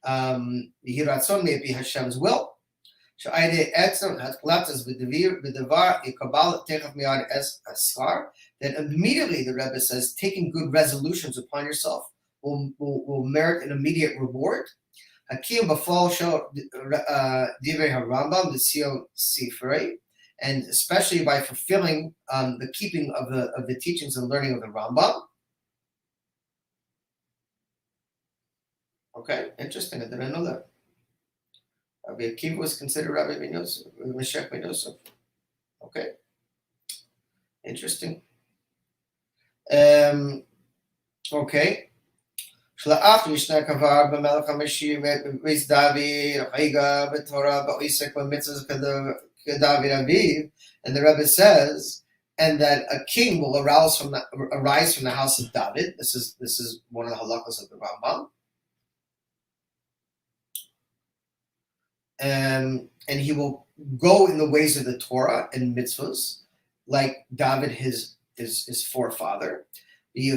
Yihiratzon may be Hashem's will. That immediately, the Rebbe says, taking good resolutions upon yourself will merit an immediate reward. Hakim b'fal show divrei harambam l'siyom sifrei, and especially by fulfilling the keeping of the teachings and learning of the Rambam. Okay, interesting. I didn't know that. Rabbi Akiva was considered Rabbi ben Yosef, Moshiach ben Yosef. Okay, interesting. Okay. Shla'ach Yishna Kavar b'Melech HaMashiach b'Beis David Chayga b'Torah b'Oisek b'Mitzvahs k'David Aviv, and the Rebbe says, and that a king will arise from the house of David. This is one of the halachas of the Rambam. And he will go in the ways of the Torah and mitzvahs, like David, his forefather. And he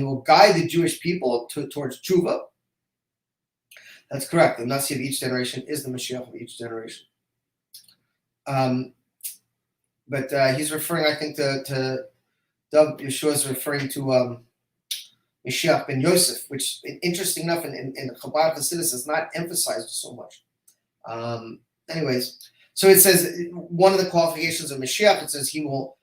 will guide the Jewish people towards tshuva. That's correct. The Nasi of each generation is the Mashiach of each generation. But he's referring, I think, to Yeshua is referring to Moshiach ben Yosef, which, interesting enough, in Chabad Hasidus is not emphasized so much. Anyways, so it says one of the qualifications of Mashiach, it says he will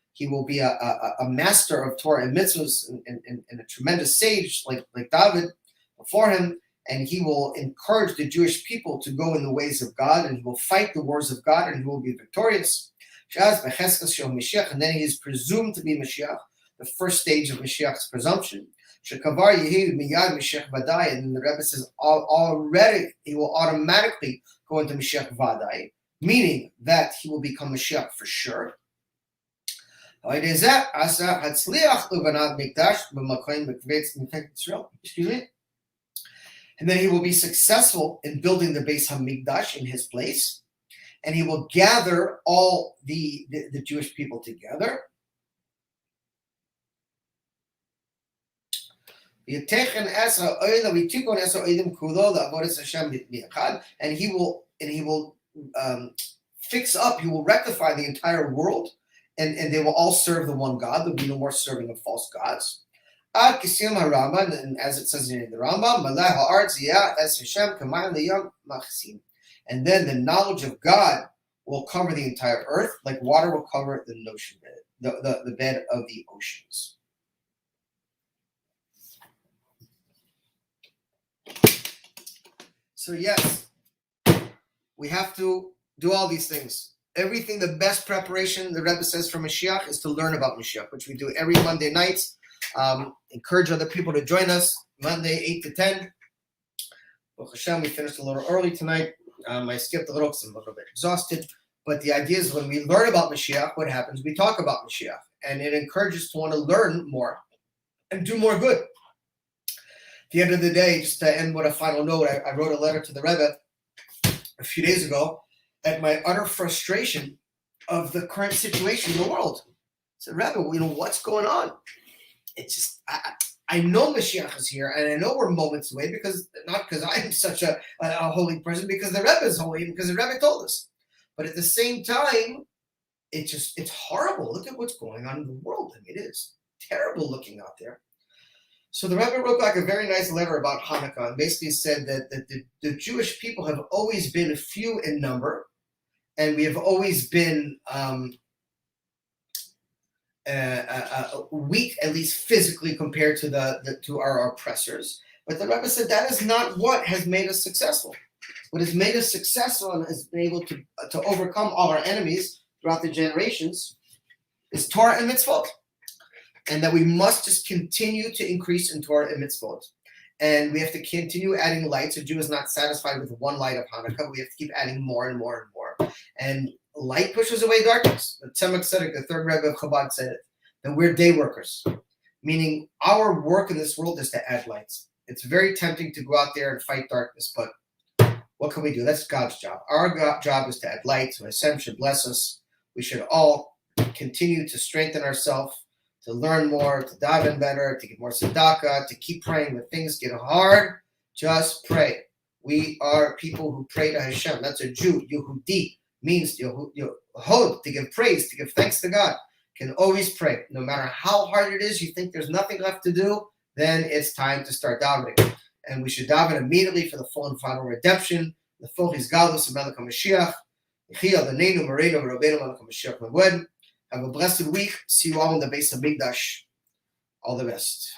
be a master of Torah and mitzvahs and a tremendous sage like David before him, and he will encourage the Jewish people to go in the ways of God, and he will fight the wars of God, and he will be victorious. And then he is presumed to be Mashiach, the first stage of Mashiach's presumption. And the Rebbe says already he will automatically go into Mashiach Vadai, meaning that he will become Mashiach for sure. Excuse me. And then he will be successful in building the Beis HaMikdash in his place, and he will gather all the Jewish people together. And he will fix up, he will rectify the entire world, and they will all serve the one God. There'll be no more serving of false gods. And as it says in the Rambam, and then the knowledge of God will cover the entire earth, like water will cover the ocean bed, the bed of the oceans. So yes, we have to do all these things. Everything, the best preparation, the Rebbe says, for Mashiach is to learn about Mashiach, which we do every Monday nights. Encourage other people to join us Monday 8 to 10. Baruch Hashem, we finished a little early tonight. I skipped a little because I'm a little bit exhausted. But the idea is when we learn about Mashiach, what happens? We talk about Mashiach. And it encourages to want to learn more and do more good. At the end of the day, just to end with a final note, I wrote a letter to the Rebbe a few days ago at my utter frustration of the current situation in the world. I said, Rebbe, what's going on? It's just, I know Mashiach is here, and I know we're moments away, not because I'm such a holy person, because the Rebbe is holy, because the Rebbe told us. But at the same time, it's horrible. Look at what's going on in the world. I mean, it is terrible looking out there. So the Rebbe wrote back a very nice letter about Hanukkah, and basically said that the Jewish people have always been few in number, and we have always been weak, at least physically, compared to to our oppressors. But the Rebbe said that is not what has made us successful. What has made us successful and has been able to overcome all our enemies throughout the generations is Torah and mitzvot. And that we must just continue to increase in Torah and mitzvot. And we have to continue adding lights. A Jew is not satisfied with one light of Hanukkah. We have to keep adding more and more and more. And light pushes away darkness. The Tzemach Tzedek, the third Rebbe of Chabad, said it, that we're day workers. Meaning our work in this world is to add lights. It's very tempting to go out there and fight darkness, but what can we do? That's God's job. Our job is to add light. So Hashem should bless us. We should all continue to strengthen ourselves, to learn more, to daven better, to get more tzedakah, to keep praying when things get hard. Just pray. We are people who pray to Hashem. That's a Jew. Yehudi means Yehud, to give praise, to give thanks to God. Can always pray. No matter how hard it is, you think there's nothing left to do, then it's time to start davening. And we should daven immediately for the full and final redemption, the full Exile of Godless. Have a blessed week. See you all in the base of Mikdash. All the best.